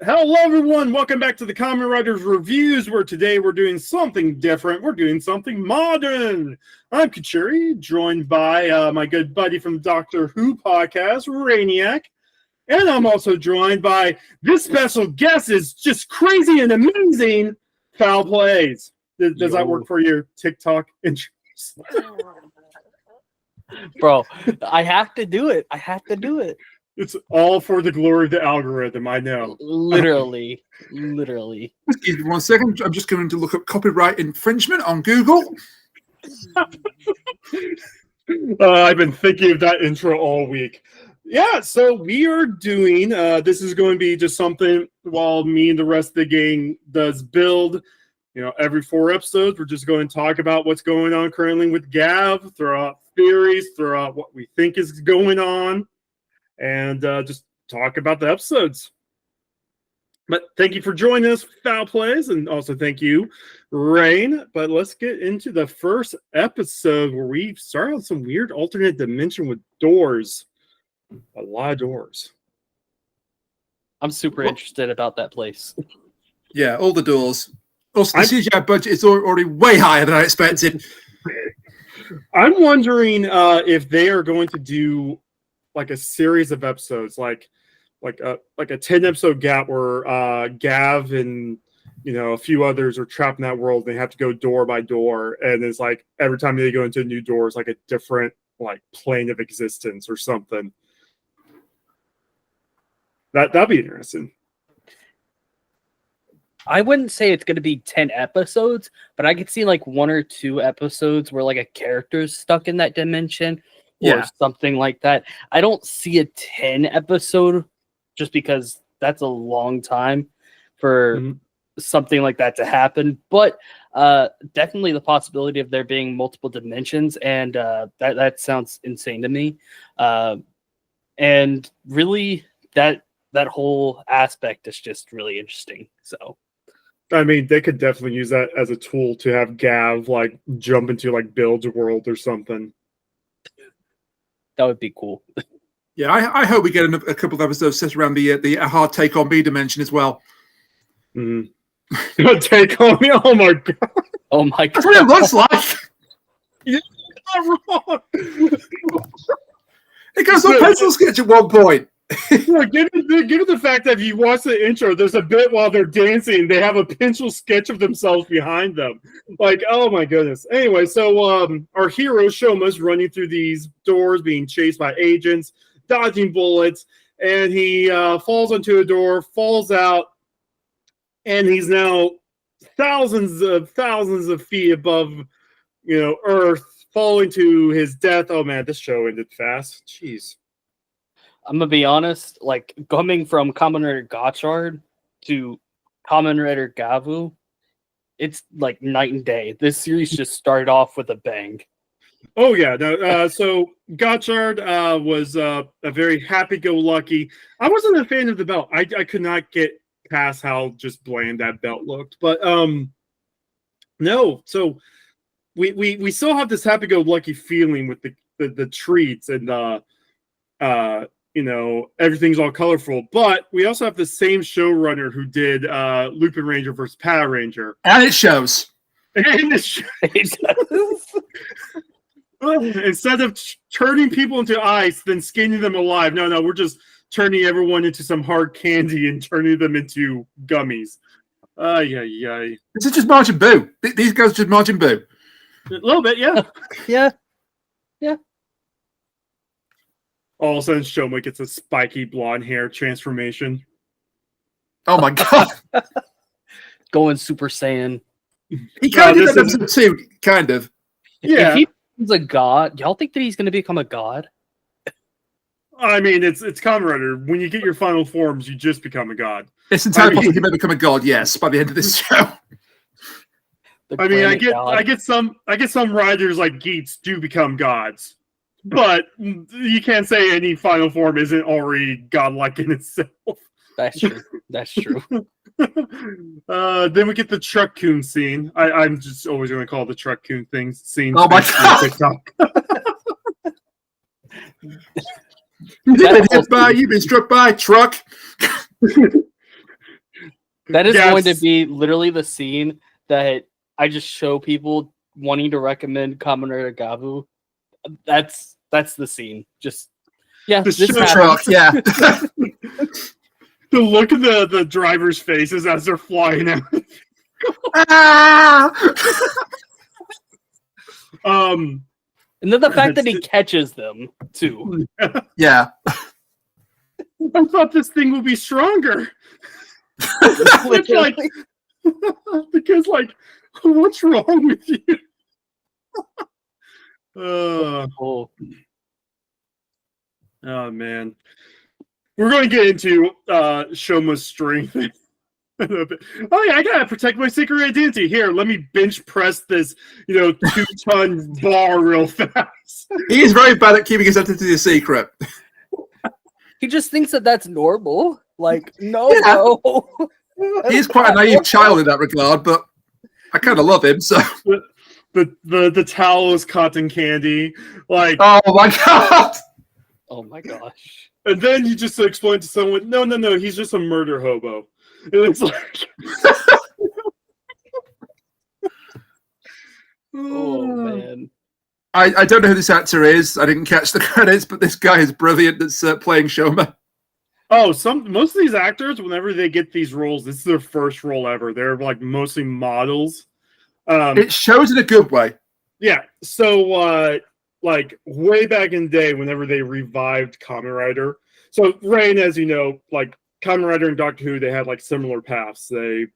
Hello, everyone. Welcome back to the Kamen Riders Reviews, where today we're doing something different. We're doing something modern. I'm Kachuri, joined by my good buddy from the Doctor Who podcast, Rainiac. And I'm also joined by this special guest is just crazy and amazing, Foul Plays. Does that work for your TikTok intros? Bro, I have to do it. It's all for the glory of the algorithm, I know. Literally. Excuse me 1 second. I'm just going to look up copyright infringement on Google. I've been thinking of that intro all week. Yeah, so we are doing, this is going to be just something while me and the rest of the gang does build. Every 4 episodes, we're just going to talk about what's going on currently with Gavv, throw out theories, throw out what we think is going on, and just talk about the episodes. But thank you for joining us, Foul Plays, and also thank you, Rain. But let's get into the first episode where we start on some weird alternate dimension with doors. A lot of doors. I'm super interested about that place. Yeah, all the doors. Also, the CGI budget is already way higher than I expected. I'm wondering if they are going to do like a series of episodes, like a 10-episode gap where Gavv and a few others are trapped in that world. And they have to go door by door, and it's like every time they go into a new door, it's like a different like plane of existence or something. That'd be interesting. I wouldn't say it's going to be 10 episodes, but I could see like 1 or 2 episodes where like a character's stuck in that dimension or something like that. I don't see a 10 episode just because that's a long time for something like that to happen. But definitely the possibility of there being multiple dimensions, and that sounds insane to me. And really that whole aspect is just really interesting. So I mean, they could definitely use that as a tool to have Gavv like jump into like Build's world or something. That would be cool. Yeah, I hope we get a couple of episodes set around the hard take on B dimension as well. Take on me? Oh my god! Oh my god! That's what it looks like. You're not wrong. It goes on pencil sketch at one point. Yeah, given the fact that if you watch the intro, there's a bit while they're dancing, they have a pencil sketch of themselves behind them. Like, oh my goodness. Anyway, so our hero Shoma's running through these doors, being chased by agents, dodging bullets, and he falls onto a door, falls out, and he's now thousands of feet above, Earth, falling to his death. Oh man, this show ended fast. Jeez. I'm gonna be honest, like coming from Kamen Rider Gotchard to Kamen Rider Gavv, it's like night and day. This series just started off with a bang. Oh yeah, no. So Gotchard was a very happy-go-lucky. I wasn't a fan of the belt. I could not get past how just bland that belt looked. But no. So we still have this happy-go-lucky feeling with the treats and everything's all colorful, but we also have the same showrunner who did Lupin Ranger versus Power Ranger. And it shows. Instead of turning people into ice, then skinning them alive. No, we're just turning everyone into some hard candy and turning them into gummies. Yeah. This is just Majin Buu. These guys are just Majin Buu. A little bit, yeah. Yeah. All of a sudden, Shoma gets a spiky blonde hair transformation. Oh my god. Going Super Saiyan. He kind of did that episode 2, kind of. Yeah. If he becomes a god, y'all think that he's going to become a god? I mean, it's Kamen Rider. When you get your final forms, you just become a god. It's entirely possible he may become a god, yes, by the end of this show. I get some riders like Geats do become gods. But you can't say any final form isn't already godlike in itself. That's true. Then we get the Truck Coon scene. I'm just always going to call the Truck Coon scene. Oh my god! TikTok. You've been struck by a truck. That is Yes. going to be literally the scene that I just show people wanting to recommend Kamen Rider Gavv. That's the scene. Just The this show happens. Truck, yeah. The look of the drivers' faces as they're flying out. Ah! And then the fact that he catches them too. Yeah. I thought this thing would be stronger. It's like, because like, what's wrong with you? Oh, Oh man, we're going to get into Shoma's strength. Oh yeah, I gotta protect my secret identity. Here, let me bench press this, 2-ton bar real fast. He is very bad at keeping his identity a secret. he just thinks that that's normal. Like, no, Yeah. no. He is quite a naive child in that regard, but I kind of love him, so. The towel is cotton candy, like. Oh my god! Oh my gosh. And then you just explain to someone, no, he's just a murder hobo. And it's like, Oh man. I don't know who this actor is. I didn't catch the credits, but this guy is brilliant that's playing Shoma. Oh, most of these actors, whenever they get these roles, this is their first role ever. They're like mostly models. It shows in a good way. Yeah. So, like way back in the day, whenever they revived Kamen Rider. So, Rain, as you know, like Kamen Rider and Doctor Who, they had like similar paths. They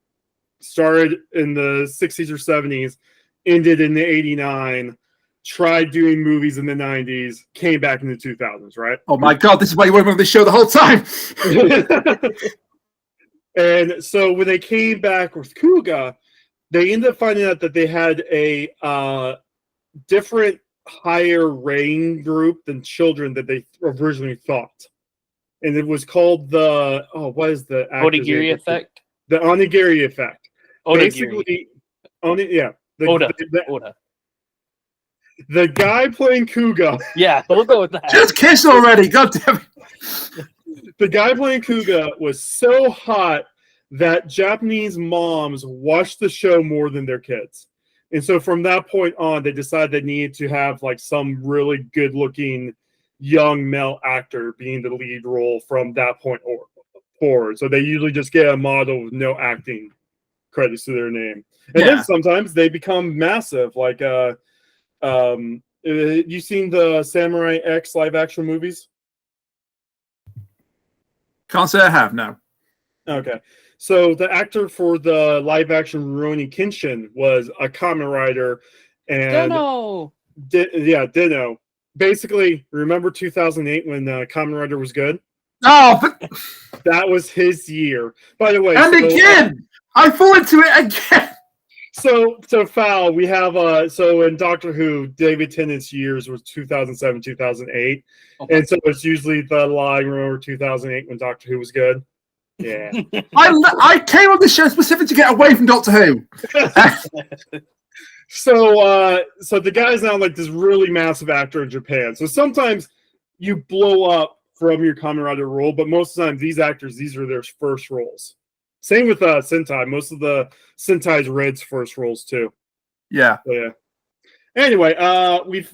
started in the 60s or 70s, ended in the 89, tried doing movies in the 90s, came back in the 2000s, right? Oh my god, this is why you wanted on this show the whole time. And so when they came back with Kuga, they ended up finding out that they had a different higher rating group than children that they originally thought. And it was called what is the Onigiri effect? The onigiri effect. Onigiri. Basically, Oda. The guy playing Kuga. Yeah, we'll go with that. Just kiss already, god damn it. The guy playing Kuga was so hot that Japanese moms watched the show more than their kids. And so from that point on, they decided they needed to have like some really good looking young male actor being the lead role from that point forward. So they usually just get a model with no acting credits to their name. And then sometimes they become massive. Like, you seen the Samurai X live action movies? Can't say I have, no. Okay. So the actor for the live action Rurouni Kenshin was a Kamen Rider. And Dino. Basically, remember 2008 when Kamen Rider was good? Oh, but... That was his year. By the way. And again! I fall into it again! So Foul, we have so in Doctor Who, David Tennant's years was 2007, 2008. And so it's usually the line, remember 2008 when Doctor Who was good? Yeah. I came on this show specifically to get away from Doctor Who. So the guy's now like this really massive actor in Japan. So sometimes you blow up from your Kamen Rider role, but most of the time these actors, these are their first roles. Same with Sentai. Most of the Sentai's Red's first roles too. Yeah. So, yeah. Anyway,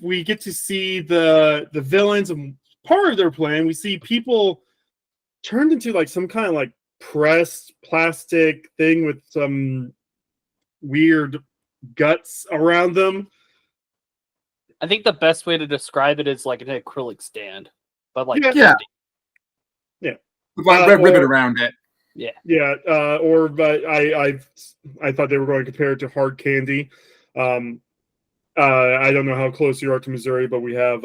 we get to see the villains and part of their plan. We see people turned into like some kind of like pressed plastic thing with some weird guts around them. I think the best way to describe it is like an acrylic stand, but like with like red ribbon around it. Yeah. But I thought they were going to compare it to hard candy. I don't know how close you are to Missouri, but we have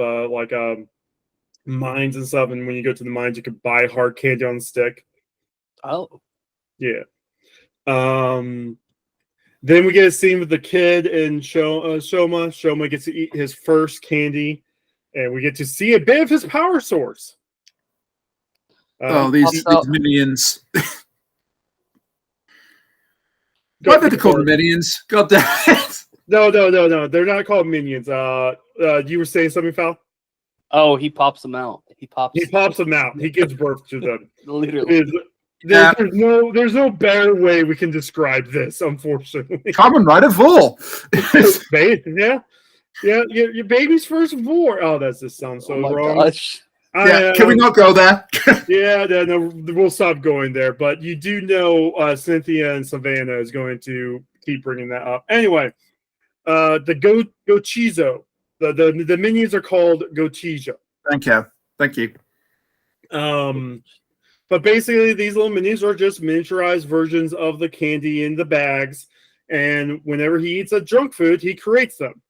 mines and stuff, and when you go to the mines, you can buy hard candy on the stick. Oh, yeah. Then we get a scene with the kid and Shoma. Shoma gets to eat his first candy, and we get to see a bit of his power source. These minions. Why did they call them minions? God damn it. No. They're not called minions. You were saying something, Foul? Oh, he pops them out. He pops them out. He gives birth to them. Literally. There's no better way we can describe this, unfortunately. Kamen Rider 4. Yeah, your baby's first vor. Oh, that just sounds so wrong. Gosh. Can we not go there? No, we'll stop going there. But you do know Cynthia and Savannah is going to keep bringing that up. Anyway, the Gochizo. The minions are called Gochizo. Thank you. But basically, these little minions are just miniaturized versions of the candy in the bags. And whenever he eats a junk food, he creates them.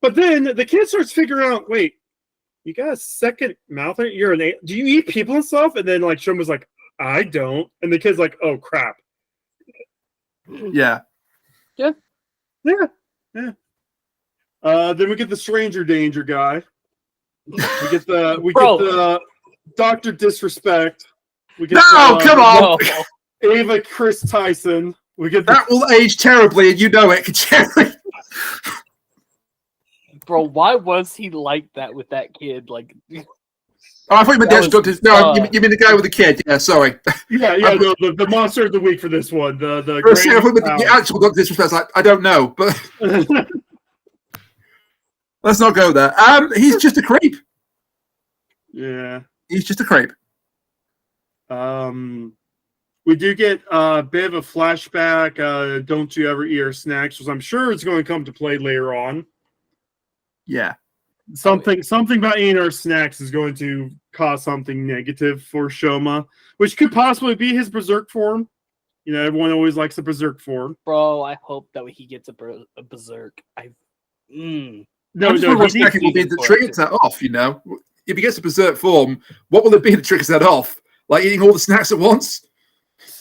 But then the kid starts figuring out, wait, you got a second mouth? Do you eat people and stuff? And then like Shoma's like, I don't. And the kid's like, oh crap. Yeah. Then we get the stranger danger guy. We get the Dr. Disrespect. We get come on. Ava Chris Tyson. We get that will age terribly, and you know it, Jerry. Bro, why was he like that with that kid? Like, I thought you meant the Doctor. No, you mean the guy with the kid? Yeah, sorry. The monster of the week for this one. The actual Doctor Disrespect. Like, I don't know, but let's not go there. He's just a creep. Yeah, he's just a creep. We do get a bit of a flashback. Don't you ever eat our snacks? Which I'm sure it's going to come to play later on. Yeah. Something about eating our snacks is going to cause something negative for Shoma, which could possibly be his berserk form. You know, everyone always likes a berserk form. Bro, I hope that he gets a berserk. No, he will be the triggers that off. You know, if he gets a berserk form, what will it be that triggers that off? Like eating all the snacks at once?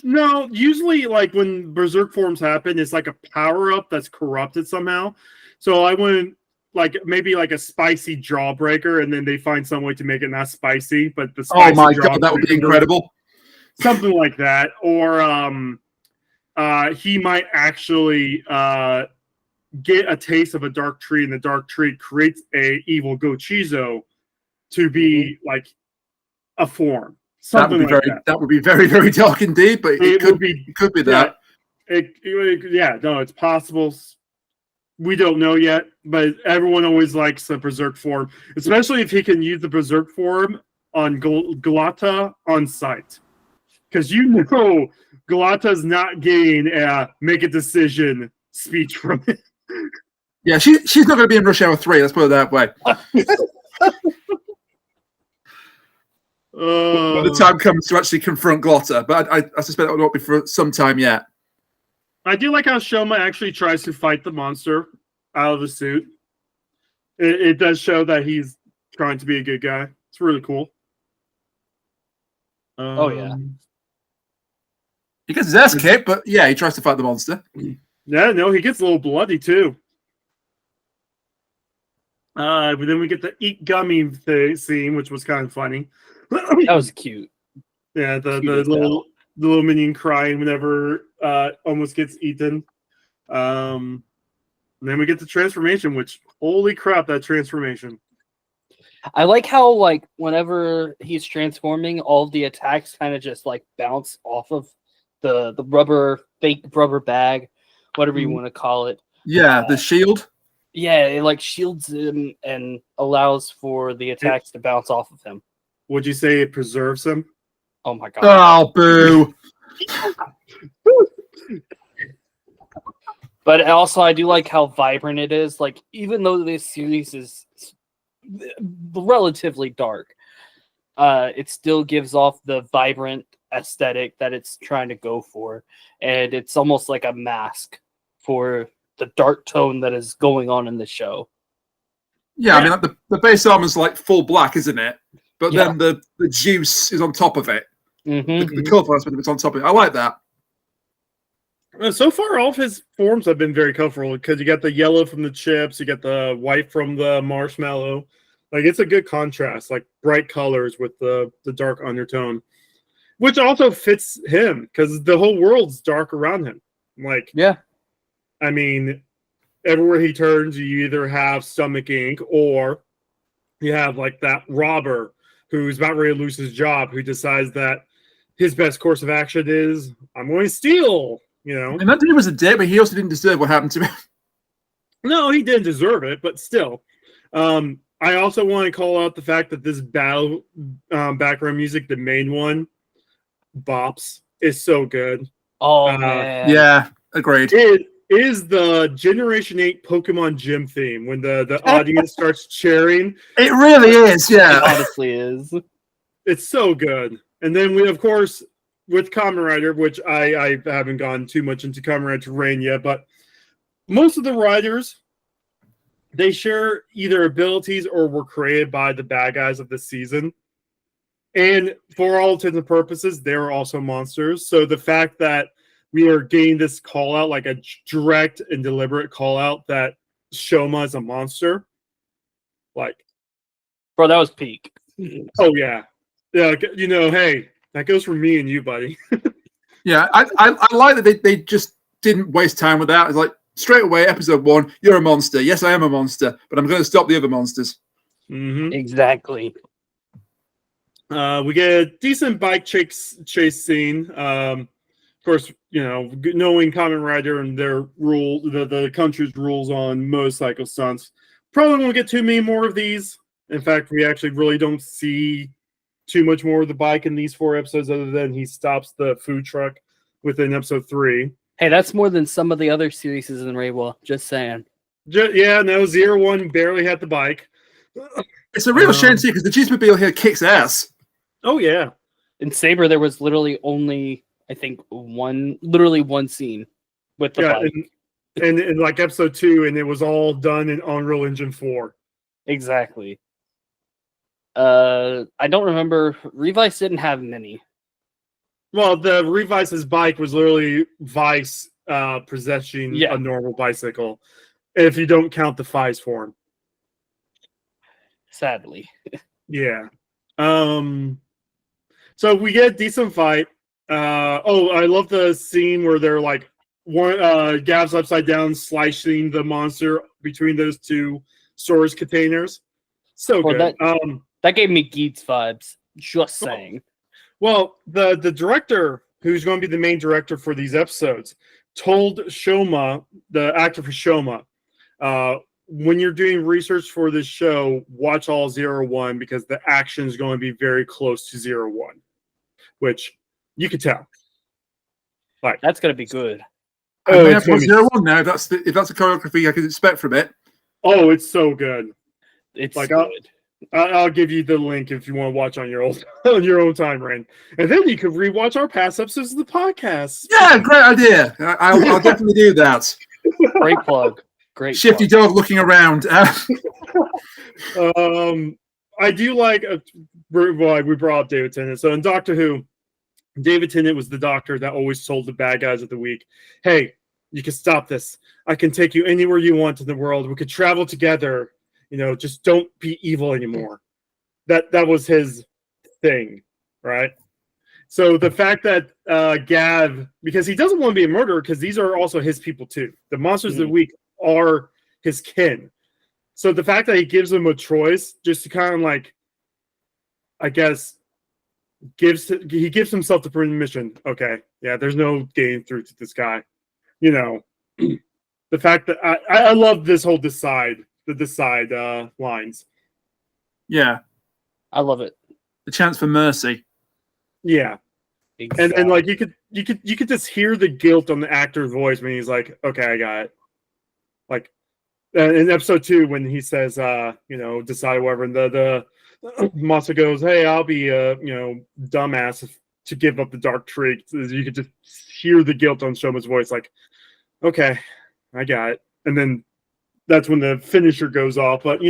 No, usually like when berserk forms happen, it's like a power up that's corrupted somehow. So I wouldn't. Like maybe like a spicy jawbreaker, and then they find some way to make it not spicy, but the spicy god, that would be incredible. Something like that, or he might actually get a taste of a dark tree, and the dark tree creates a evil Gochizo to be like a form. Something that would be very, very dark indeed, but it could be that. No, it's possible. We don't know yet, but everyone always likes the berserk form, especially if he can use the berserk form on Galata on site. Because you know Galata's not getting a make a decision speech from it. Yeah, she's not going to be in Rush Hour 3, let's put it that way. When the time comes to actually confront Glotta, but I suspect that will not be for some time yet. I do like how Shoma actually tries to fight the monster out of the suit. It does show that he's trying to be a good guy. It's really cool. Oh, yeah. He gets his ass kicked, but yeah, he tries to fight the monster. Yeah, no, he gets a little bloody too. But then we get the eat gummy scene, which was kind of funny. That was cute. Yeah, the little minion crying whenever almost gets eaten. Then we get the transformation, which holy crap, that transformation. I like how like whenever he's transforming, all of the attacks kind of just like bounce off of the fake rubber bag, whatever you want to call it. Yeah, the shield. Yeah, it like shields him and allows for the attacks to bounce off of him. Would you say it preserves him? Oh my god. Oh, boo. But also, I do like how vibrant it is. Like, even though this series is relatively dark, it still gives off the vibrant aesthetic that it's trying to go for. And it's almost like a mask for the dark tone that is going on in the show. Yeah, I mean, like the base armor's like full black, isn't it? But then the juice is on top of it. Mm-hmm. The colorful aspect of it's on top of it. I like that. So far, all of his forms have been very colorful because you got the yellow from the chips, you got the white from the marshmallow. Like, it's a good contrast, like bright colors with the dark undertone, which also fits him because the whole world's dark around him. Like, yeah, I mean, everywhere he turns, you either have stomach ink or you have like that robber who's about ready to lose his job, who decides that his best course of action is, I'm going to steal, And that dude was a dick, but he also didn't deserve what happened to him. No, he didn't deserve it, but still. I also want to call out the fact that this battle background music, the main one, Bops, is so good. Oh, man. Yeah, agreed. It is the Generation 8 Pokemon Gym theme when the audience starts cheering. It really is, yeah. It honestly is. It's so good. And then we, of course, with Kamen Rider, which I haven't gone too much into Kamen Rider Terrain yet, but most of the riders, they share either abilities or were created by the bad guys of the season. And for all intents and purposes, they're also monsters. So the fact that we are getting this call out, like a direct and deliberate call out that Shoma is a monster, like, bro, that was peak. Oh yeah, hey, that goes for me and you, buddy. Yeah, I like that they just didn't waste time with that. It's like, straight away, episode 1, you're a monster. Yes, I am a monster, but I'm going to stop the other monsters. Mm-hmm. Exactly. We get a decent bike chase scene. Of course, knowing Kamen Rider and their rule, the country's rules on motorcycle stunts, probably won't get too many more of these. In fact, we actually really don't see too much more of the bike in these 4 episodes, other than he stops the food truck within episode 3. Hey, that's more than some of the other series in Reiwa. Just saying. Yeah, no, 0-1 barely had the bike. It's a real shame too, because the Cheesemobile here kicks ass. Oh yeah. In Saber, there was literally only, I think, one scene with the bike. And in like episode 2, and it was all done in Unreal Engine 4. Exactly. I don't remember. Revice didn't have many. Well, the Revice's bike was literally Vice possessing a normal bicycle, if you don't count the Fies form. Sadly. Yeah. So we get a decent fight. I love the scene where they're like Gavv's upside down, slicing the monster between those 2 storage containers. So good. That gave me Geats vibes. Just saying. Well, the director, who's going to be the main director for these episodes, told Shoma, the actor for Shoma, when you're doing research for this show, watch all 0-1 because the action is going to be very close to 0-1, which you could tell. Like, that's going to be good. Oh, it's 0-1 now. If that's a choreography I can expect from it. Oh, it's so good. It's like good. I'll give you the link if you want to watch on your own time, Rain. And then you could rewatch our past episodes of the podcast. Yeah, great idea. I'll definitely do that. Great plug. Great. Shifty plug. dog looking around. I do like. We brought up David Tennant. So in Doctor Who, David Tennant was the doctor that always told the bad guys of the week, "Hey, you can stop this. I can take you anywhere you want in the world. We could travel together. Just don't be evil anymore." That was his thing, right? So the fact that Gavv, because he doesn't want to be a murderer, because these are also his people too. The monsters of the week are his kin. So the fact that he gives them a choice, just to kind of like, I guess, he gives himself the permission. Okay, yeah, there's no getting through to this guy. The fact that I love this whole decide lines. Yeah, I love it. The chance for mercy. Yeah, exactly. and like you could just hear the guilt on the actor's voice when he's like, "Okay, I got it." Like in episode 2 when he says, decide whatever, and the monster goes, "Hey, I'll be a dumbass to give up the dark tree." You could just hear the guilt on Shoma's voice, like, "Okay, I got it." And then that's when the finisher goes off. But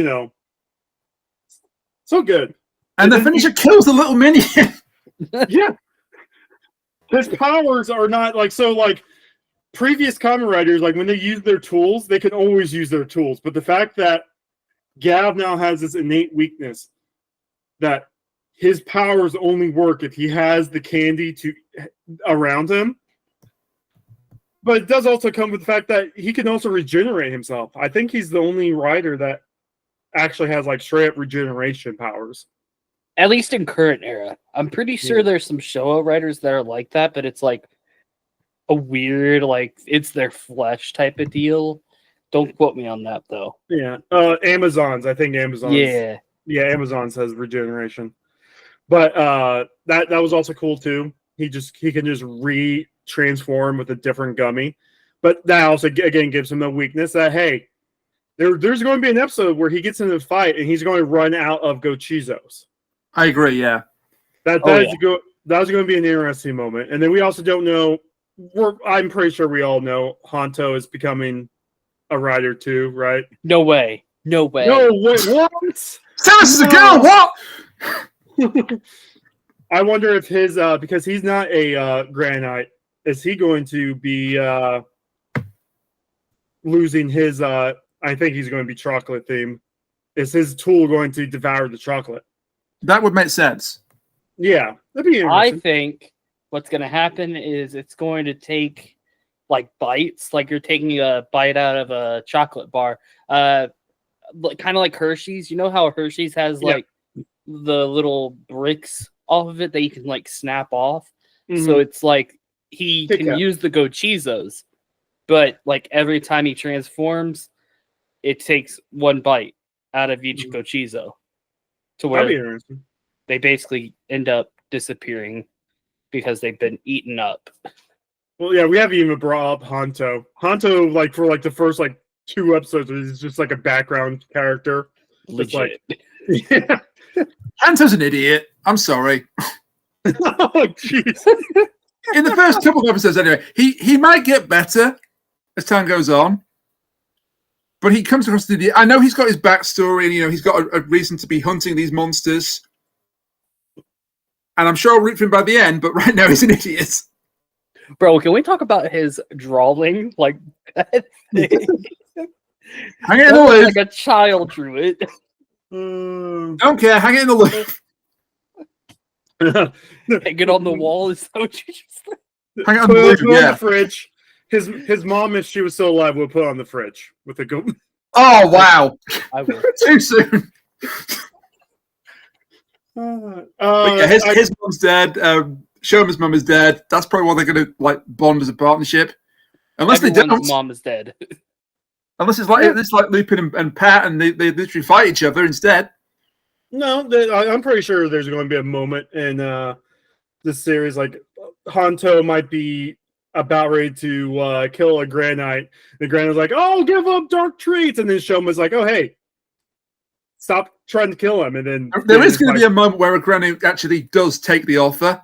so good. And the finisher kills the little minion. Yeah, his powers are not like so. Like previous Kamen Riders, like when they use their tools, they can always use their tools. But the fact that Gavv now has this innate weakness that his powers only work if he has the candy around him. But it does also come with the fact that he can also regenerate himself. I think he's the only rider that actually has like straight up regeneration powers. At least in current era. I'm pretty sure there's some Showa writers that are like that, but it's like a weird, like, it's their flesh type of deal. Don't quote me on that, though. Yeah. Amazon's. I think Amazon's. Yeah. Yeah, Amazon says regeneration. But that was also cool, too. He can just re-transform with a different gummy. But that also, again, gives him the weakness that, hey, there's going to be an episode where he gets in a fight and he's going to run out of Gochizos. I agree, yeah. That was going to be an interesting moment. And then we also don't know, I'm pretty sure we all know Honto is becoming a writer too, right? No way. No, wait, what? This is a girl, what? I wonder if his, because he's not a Granite, is he going to be losing his, I think he's going to be chocolate theme. Is his tool going to devour the chocolate? That would make sense. Yeah, that'd be interesting. I think what's going to happen is it's going to take like bites, like you're taking a bite out of a chocolate bar, kind of like Hershey's. You know how Hershey's has like the little bricks off of it that you can like snap off. Mm-hmm. So it's like he can use the Gochizos, but like every time he transforms, it takes one bite out of each Gochizo. To where they basically end up disappearing because they've been eaten up. Well, yeah, we haven't even brought up Honto. Honto, like for like the first like 2 episodes, is just like a background character. Legit. Yeah. Honto's an idiot. I'm sorry. Oh, jeez. In the first couple of episodes, anyway, he might get better as time goes on. But he comes across the. I know he's got his backstory, and he's got a reason to be hunting these monsters. And I'm sure I'll root for him by the end. But right now, he's an idiot. Bro, can we talk about his drawing? Like, hang it in the loop. Like a child drew it. Don't care. Hang it in the loop. Hang it on the wall. Is that what you just said? Hang it on the loop. On the fridge. His mom, if she was still alive, would put it on the fridge with a go. Oh wow! I will. Too soon. His mom's dead. Shoma's mom is dead. That's probably why they're going to like bond as a partnership. Unless they don't. Mom is dead. Unless it's like Lupin and Pat, and they literally fight each other instead. No, I'm pretty sure there's going to be a moment in this series like Honto might be about ready to kill a Granite. The Granite's like, "Oh, give up dark treats," and then Shoma's like, "Oh, hey, stop trying to kill him." And then there is going to be a moment where a Granite actually does take the offer,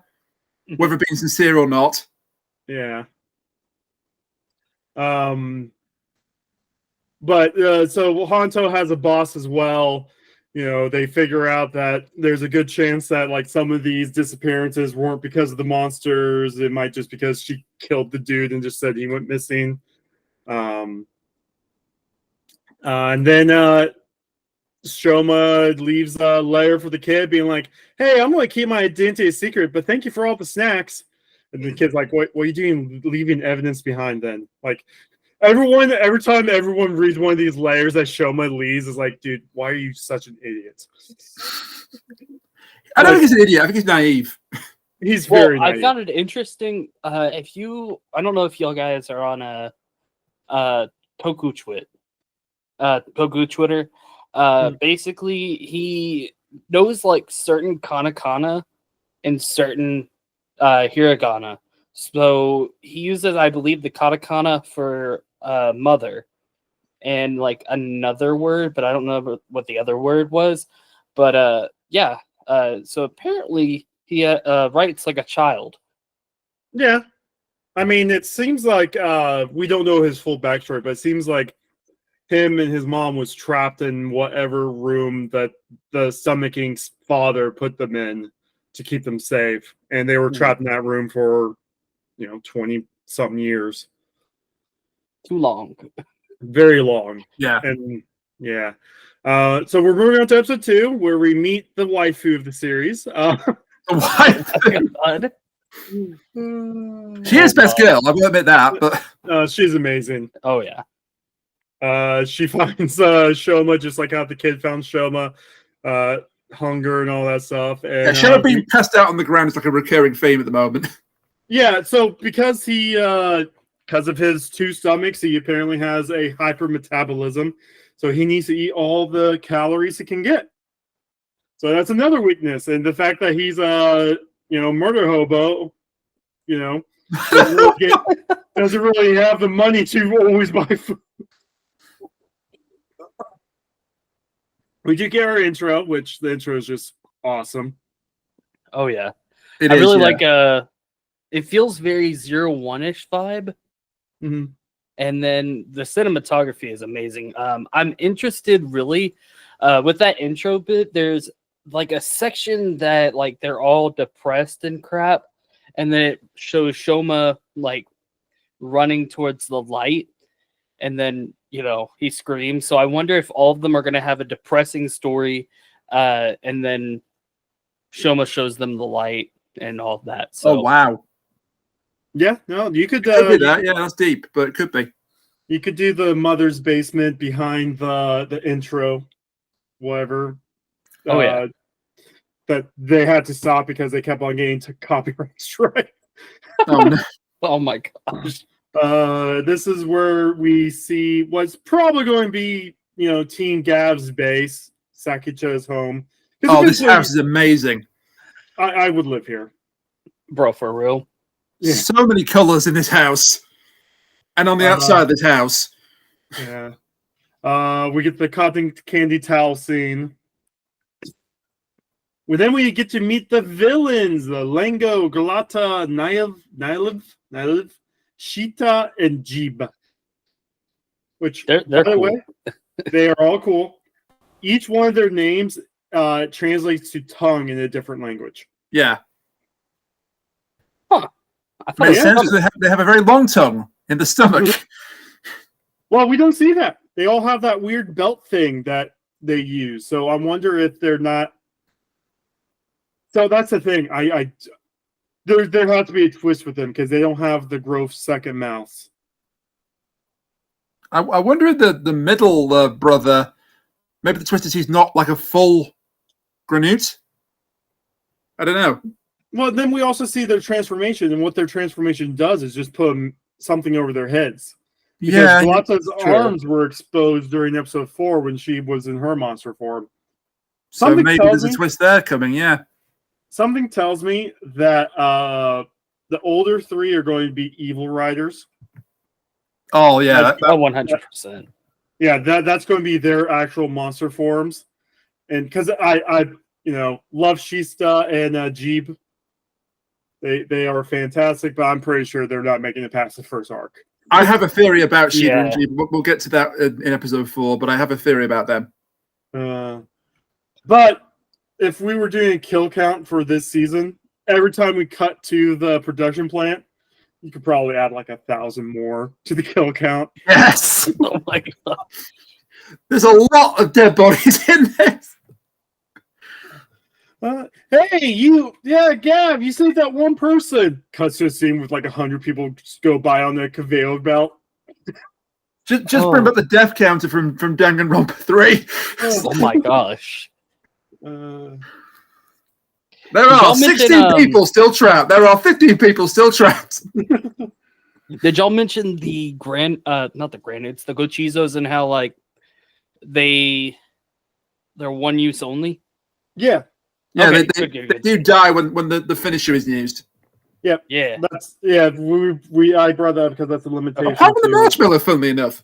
whether being sincere or not. Yeah. But so Honto has a boss as well. They figure out that there's a good chance that like some of these disappearances weren't because of the monsters. It might just because she killed the dude and just said he went missing. And then Shoma leaves a letter for the kid being like, "Hey, I'm going to keep my identity a secret, but thank you for all the snacks." And the kid's like, what are you doing leaving evidence behind then? Like, every time everyone reads one of these letters that Shoma leaves is like, dude, why are you such an idiot? I don't think he's an idiot. I think he's naive. He's very naive. I found it interesting. I don't know if y'all guys are on Toku Twitter. Basically, he knows like certain katakana and certain hiragana. So he uses, I believe, the katakana for mother and like another word, but I don't know what the other word was. But so apparently he writes like a child. Yeah. I mean, it seems like we don't know his full backstory, but it seems like him and his mom was trapped in whatever room that the Stomach Ink's father put them in to keep them safe. And they were trapped in that room for 20-something years. Too long. Very long. Yeah. And yeah. So we're moving on to episode 2, where we meet the waifu of the series. The waifu. She is best girl, I will admit that. But she's amazing. Oh yeah. She finds Shoma just like how the kid found Shoma. hunger and all that stuff. Yeah, And Shema being passed out on the ground is like a recurring theme at the moment. yeah, so because because of his 2 stomachs, he apparently has a hyper metabolism, so he needs to eat all the calories he can get. So that's another weakness, and the fact that he's murder hobo, doesn't really have the money to always buy food. We do get our intro, which the intro is just awesome. Oh yeah, I really like it feels very 01-ish vibe. Mm-hmm. And then the cinematography is amazing. I'm interested really with that intro bit. There's like a section that like they're all depressed and crap, and then it shows Shoma like running towards the light, and then he screams. So I wonder if all of them are going to have a depressing story, and then Shoma shows them the light and all of that. So wow. Yeah, no, you could be that. Yeah, that's deep, but it could be. You could do the mother's basement behind the intro, whatever. Oh yeah. That they had to stop because they kept on getting to copyright strike. Oh no. Oh my gosh. This is where we see what's probably going to be, Team Gavv's base, Sakicha's home. Oh, this house is amazing. I would live here. Bro, for real. Yeah. So many colors in this house. And on the outside of this house. Yeah. We get the cotton candy towel scene. Well, then we get to meet the villains, the Lengo, Galata, Nylev, Shita, and Jeeb. Which, they're by the cool. way, they are all cool. Each one of their names translates to tongue in a different language. Yeah. Huh. Makes sense. They have a very long tongue in the stomach. Well, we don't see that. They all have that weird belt thing that they use. So I wonder if they're not. So that's the thing. There has to be a twist with them because they don't have the growth second mouths. I wonder if the middle brother, maybe the twist is he's not like a full Granute. I don't know. Well, then we also see their transformation, and what their transformation does is just put something over their heads. Because Galata's arms were exposed during episode 4 when she was in her monster form. So maybe there's a twist there coming, yeah. Something tells me that the older 3 are going to be evil riders. Oh, yeah. 100%. Yeah, that's going to be their actual monster forms. And because I love Shista and Jeeb. They are fantastic, but I'm pretty sure they're not making it past the first arc. I have a theory about Shida and Jeeb. We'll get to that in episode 4, but I have a theory about them. But if we were doing a kill count for this season, every time we cut to the production plant, you could probably add like 1,000 more to the kill count. Yes! Oh my god. There's a lot of dead bodies in this. Hey, Gavv, you saved that one person. Cuts to a scene with like 100 people just go by on the conveyor belt. Just bring up the death counter from Danganronpa 3. Oh my gosh. There are 16 people still trapped. There are 15 people still trapped. Did y'all mention the not the Granites, the Gochizos, and how like they're one use only? Yeah. Yeah, okay, they do die when the finisher is used. Yep. Yeah. I brought that up because that's a limitation. How about the marshmallow, funnily enough?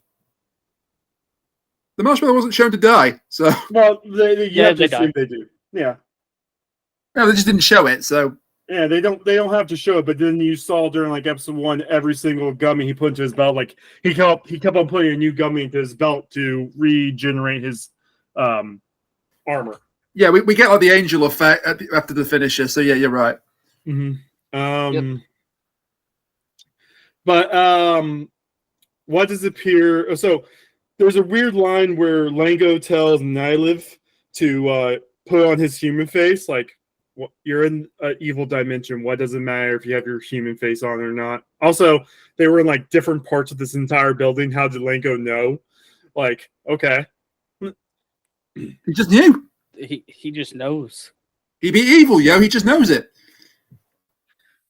The marshmallow wasn't shown to die, so. Well, they do. Yeah. No, they just didn't show it, so. Yeah, they don't have to show it, but then you saw during like episode 1, every single gummy he put into his belt, like he kept on putting a new gummy into his belt to regenerate his armor. Yeah, we get like the angel effect after the finisher, so yeah, you're right. Mm-hmm. But what does appear? So there's a weird line where Lengo tells Nylev to put on his human face, like, you're in an evil dimension. What does it matter if you have your human face on or not? Also, they were in like different parts of this entire building. How did Lengo know? Like, okay. He just knew. he just knows. He be evil, yo. He just knows it.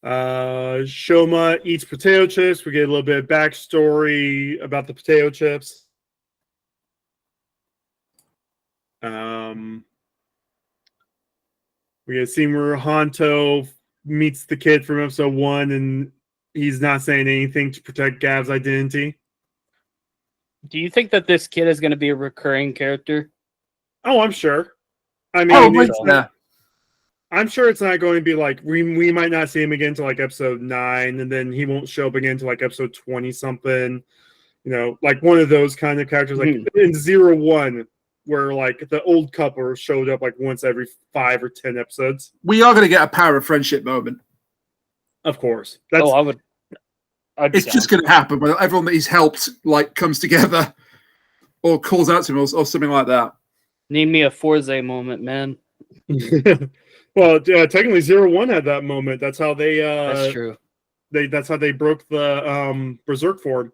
Shoma eats potato chips. We get a little bit of backstory about the potato chips. We get a scene where Hanto meets the kid from episode 1, and he's not saying anything to protect Gav's identity. Do you think that this kid is going to be a recurring character? Oh, I'm sure. I mean, yeah. I'm sure it's not going to be like we might not see him again until like episode 9, and then he won't show up again until like episode 20 something. You know, like one of those kind of characters, like in 0-1, where like the old couple showed up like once every 5 or 10 episodes. We are going to get a power of friendship moment. Of course. It's just going to happen when everyone that he's helped like comes together or calls out to him or something like that. Need me a Forze moment, man. Well, technically 0-1 had that moment. That's how they. That's true. That's how they broke the Berserk form.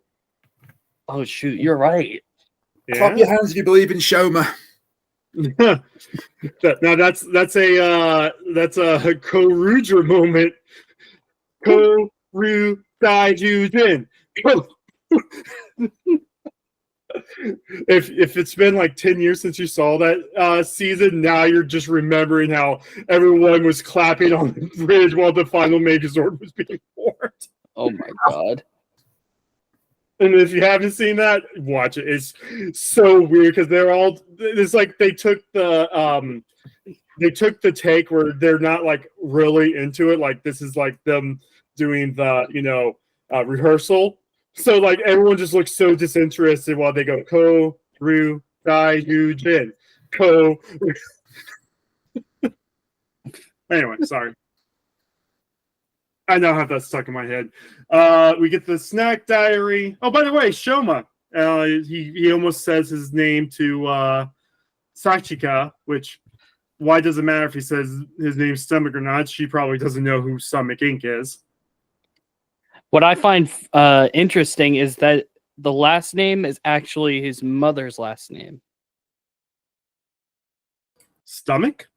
Oh shoot, you're right. Yeah. Clap your hands if you believe in Shoma. Now that's a Koruger moment. Koru Daijujin. If it's been like 10 years since you saw that season, now you're just remembering how everyone was clapping on the bridge while the final Megazord was being formed. Oh my god. And if you haven't seen that, watch it. It's so weird because it's like they took the take where they're not like really into it. Like this is like them doing the rehearsal. So like everyone just looks so disinterested while they go Ko Ru Dai Yu Jin. Ko. Anyway, sorry. I now have that stuck in my head. We get the snack diary. Oh, by the way, Shoma. He almost says his name to Sachika, which why does it matter if he says his name's Stomach or not? She probably doesn't know who Stomach Inc. is. What I find interesting is that the last name is actually his mother's last name. Stomach?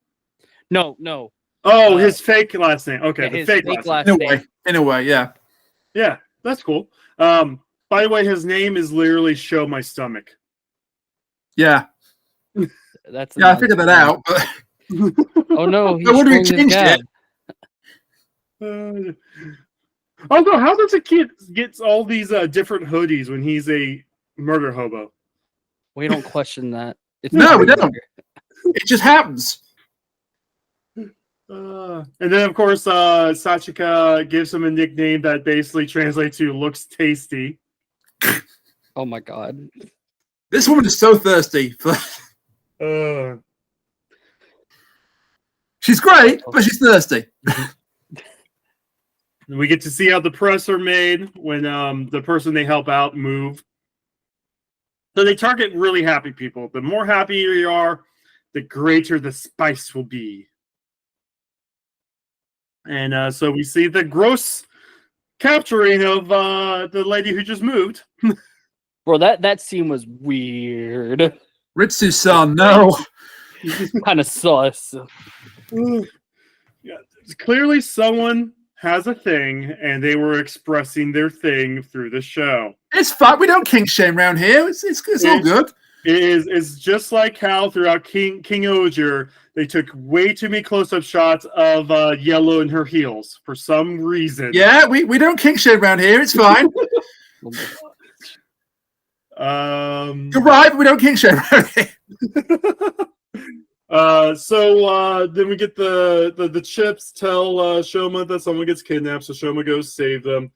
No. Oh, his fake last name. Okay, yeah, the fake last name. In a way, yeah. Yeah, that's cool. By the way, his name is literally Show My Stomach. Yeah. That's I figured that out. But... oh no, he's what do we showing his change Gavv. Also, how does a kid get all these different hoodies when he's a murder hobo? We don't question that. No, we don't. It just happens. And then, of course, Sachika gives him a nickname that basically translates to "looks tasty." Oh my god! This woman is so thirsty for. She's great, but she's thirsty. We get to see how the press are made when the person they help out move. So they target really happy people. The more happy you are, the greater the spice will be. And so we see the gross capturing of the lady who just moved. Bro, that scene was weird. Ritsu-san, no. Kind of sus. Yeah, clearly someone has a thing, and they were expressing their thing through the show. It's fine. We don't kink shame around here. It's all good. It's just like how throughout King Oger, they took way too many close-up shots of Yellow in her heels for some reason. Yeah, we don't kink shame around here. It's fine. You're right, but we don't kink shame around here. So then we get the chips tell Shoma that someone gets kidnapped, so Shoma goes save them.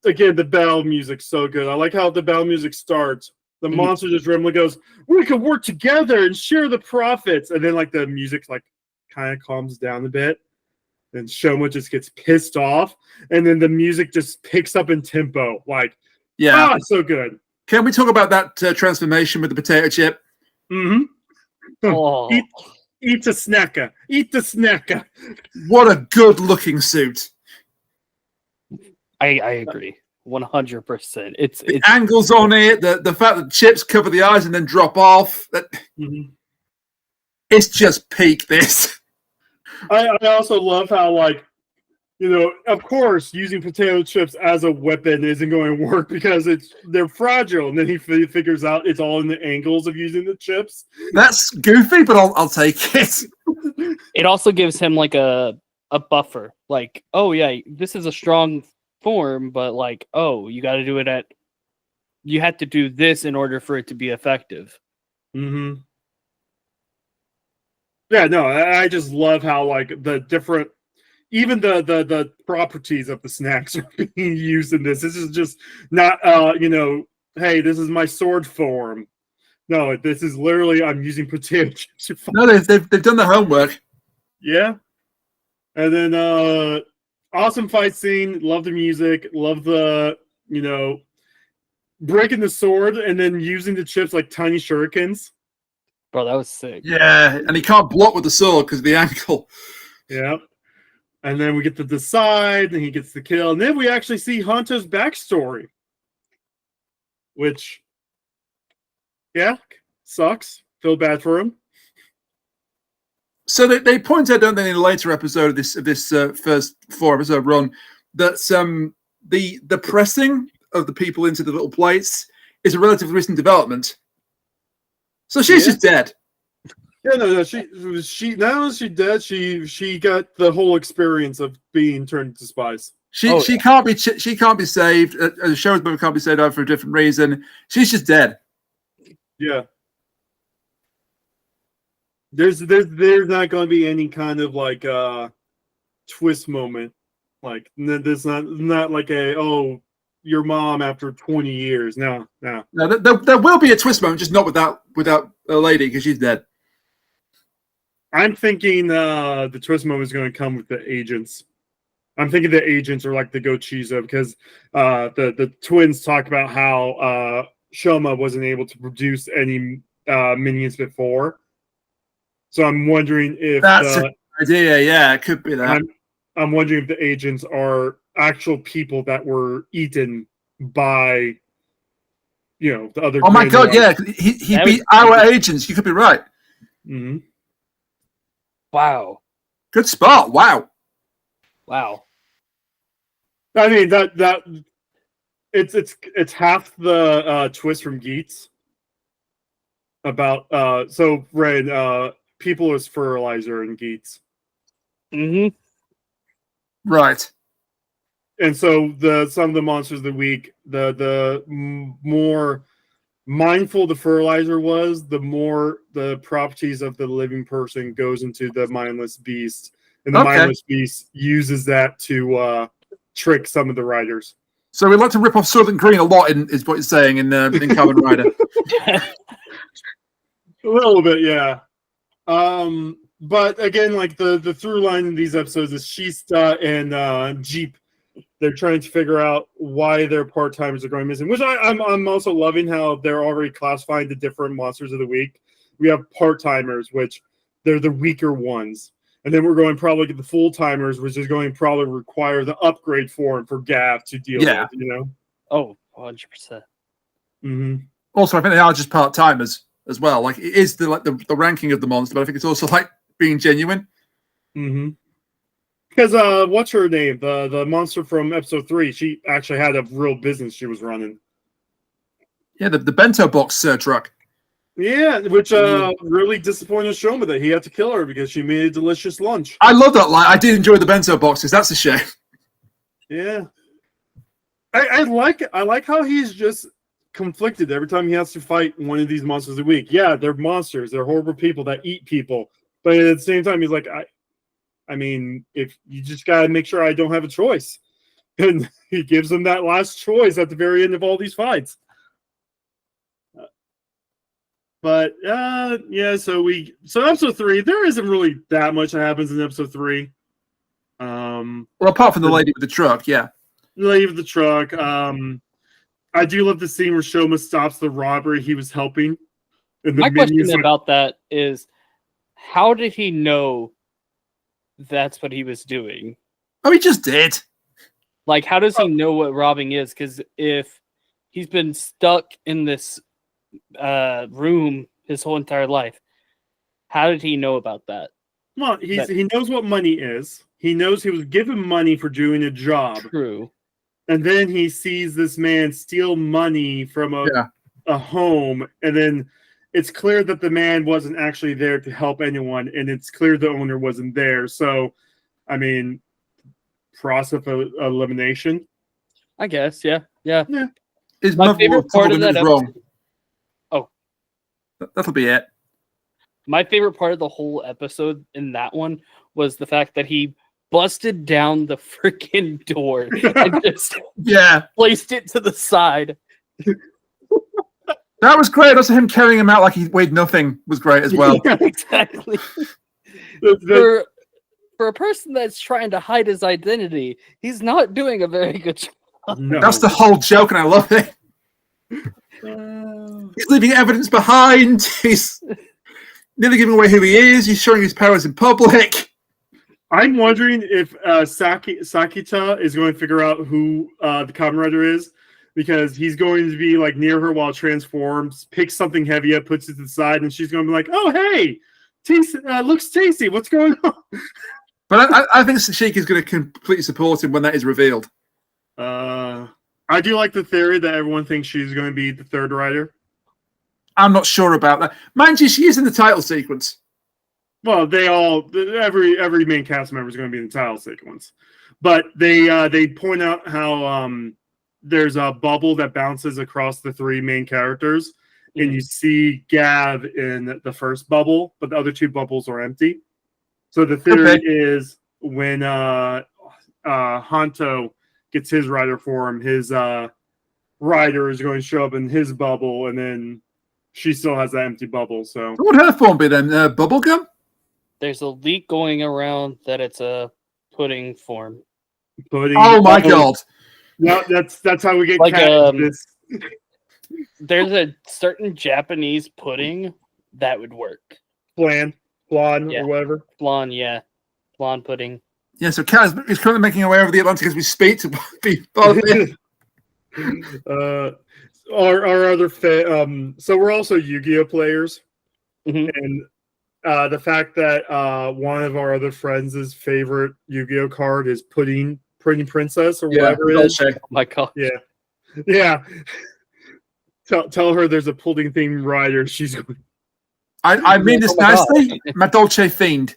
Again, the battle music's so good. I like how the battle music starts. The monster just randomly goes, "We could work together and share the profits," and then like the music like kind of calms down a bit. Then Shoma just gets pissed off, and then the music just picks up in tempo. Like, yeah, so good. Can we talk about that transformation with the potato chip? Mm-hmm. Oh. Eat the snacker. Eat the snacker. What a good-looking suit. I agree. 100%. It's angles on it, the fact that chips cover the eyes and then drop off. It's just peak this. I also love how, like, of course, using potato chips as a weapon isn't going to work because they're fragile. And then he figures out it's all in the angles of using the chips. That's goofy, but I'll take it. It also gives him like a buffer. Like, oh yeah, this is a strong form, but like, oh, you got to do it you have to do this in order for it to be effective. Mm-hmm. Yeah, no, I just love how, like, the different, even the properties of the snacks are being used in this. This is just not, hey, this is my sword form. No, this is literally, I'm using potato chips. No, they've done the homework. Yeah. And then, awesome fight scene. Love the music. Love the, breaking the sword and then using the chips like tiny shurikens. Bro, that was sick. Yeah, and he can't block with the sword because of the ankle. Yeah. And then we get to decide, and he gets the kill. And then we actually see Honto's backstory. Which, yeah, sucks. Feel bad for him. So they point out, don't they, in a later episode of this first 4-episode run, that the pressing of the people into the little plates is a relatively recent development. So she's just dead. Yeah, no, she not only is she dead, she got the whole experience of being turned into spies. She can't be saved. The show's member can't be saved out for a different reason. She's just dead. Yeah. There's not going to be any kind of like twist moment. Like there's not like your mom after 20 years. No. No, there will be a twist moment, just not without a lady because she's dead. I'm thinking the twist moment is going to come with the agents. I'm thinking the agents are like the Gochiza because the twins talk about how Shoma wasn't able to produce any minions before. So I'm wondering if that's an idea. Yeah, it could be that. I'm wondering if the agents are actual people that were eaten by, the other. Oh my god! Yeah, he beat our agents. You could be right. Mm-hmm. Wow. Good spot. Wow. I mean that it's half the twist from Geats about so Red people as fertilizer in Geats. Mm-hmm. Right. And so some of the monsters of the week, the more mindful the fertilizer was, the more the properties of the living person goes into the mindless beast, and the mindless beast uses that to trick some of the riders. So we like to rip off Southern Green a lot, is what you're saying in Kamen Rider. A little bit, yeah. But again, like the through line in these episodes is Shista and Jeep. They're trying to figure out why their part-timers are going missing, which I'm also loving how they're already classifying the different monsters of the week. We have part-timers, which they're the weaker ones. And then we're going to probably get the full-timers, which is going to probably require the upgrade form for Gavv to deal with, Oh, 100%. Mm-hmm. Also, I think they are just part-timers as well. Like, it is the ranking of the monster, but I think it's also like being genuine. Mm-hmm. Because what's her name? The monster from episode 3, she actually had a real business she was running. Yeah, the bento box truck. Yeah, which really disappointed Shoma that he had to kill her because she made a delicious lunch. I love that line. I did enjoy the bento boxes. That's a shame. Yeah. I like how he's just conflicted every time he has to fight one of these monsters a week. Yeah, they're monsters. They're horrible people that eat people. But at the same time, he's like, I mean, if you just got to make sure I don't have a choice. And he gives them that last choice at the very end of all these fights. But yeah, so episode 3, there isn't really that much that happens in episode 3. Well, apart from the lady with the truck, yeah. The lady with the truck. I do love the scene where Shoma stops the robbery he was helping. And My question about that is, how did he know that's what he was doing? Oh, he just did. Like, how does he know what robbing is? Because if he's been stuck in this room his whole entire life, How did he know about that? Well, he knows what money is. He knows he was given money for doing a job. True. And then he sees this man steal money from a home, and then it's clear that the man wasn't actually there to help anyone, and it's clear the owner wasn't there. So, I mean, process of elimination. I guess, yeah. His My mother favorite was part of that wrong. Oh. That'll be it. My favorite part of the whole episode in that one was the fact that he busted down the freaking door and just placed it to the side. That was great. Also, him carrying him out like he weighed nothing was great as well. Yeah, exactly. For a person that's trying to hide his identity, he's not doing a very good job. No. That's the whole joke, and I love it. He's leaving evidence behind. He's nearly giving away who he is. He's showing his powers in public. I'm wondering if Sakita is going to figure out who the Kamen Rider is, because he's going to be like near her while it transforms, picks something heavy up, puts it to the side, and she's going to be like, "Oh, hey, looks tasty. What's going on?" But I think Sashiki is going to completely support him when that is revealed. I do like the theory that everyone thinks she's going to be the third rider. I'm not sure about that. Mind you, she is in the title sequence. Well, every main cast member is going to be in the title sequence, but they point out how there's a bubble that bounces across the three main characters, and you see Gavv in the first bubble, but the other two bubbles are empty. So the theory is when Hanto gets his rider form, his rider is going to show up in his bubble, and then she still has that empty bubble. So what would her form be then? Bubblegum? There's a leak going around that it's a pudding form. Pudding. Oh my god! No, that's how we get like this. There's a certain Japanese pudding that would work. Flan or whatever. Flan pudding. Yeah, so Kat is currently making her way over the Atlantic as we speak to be part of it. Our other so we're also Yu-Gi-Oh players, and the fact that one of our other friends' favorite Yu-Gi-Oh card is Pudding Princess or whatever it is. Oh my god. Yeah. Tell her there's a pudding themed rider. She's going. I mean this nicely. My Dolce Fiend.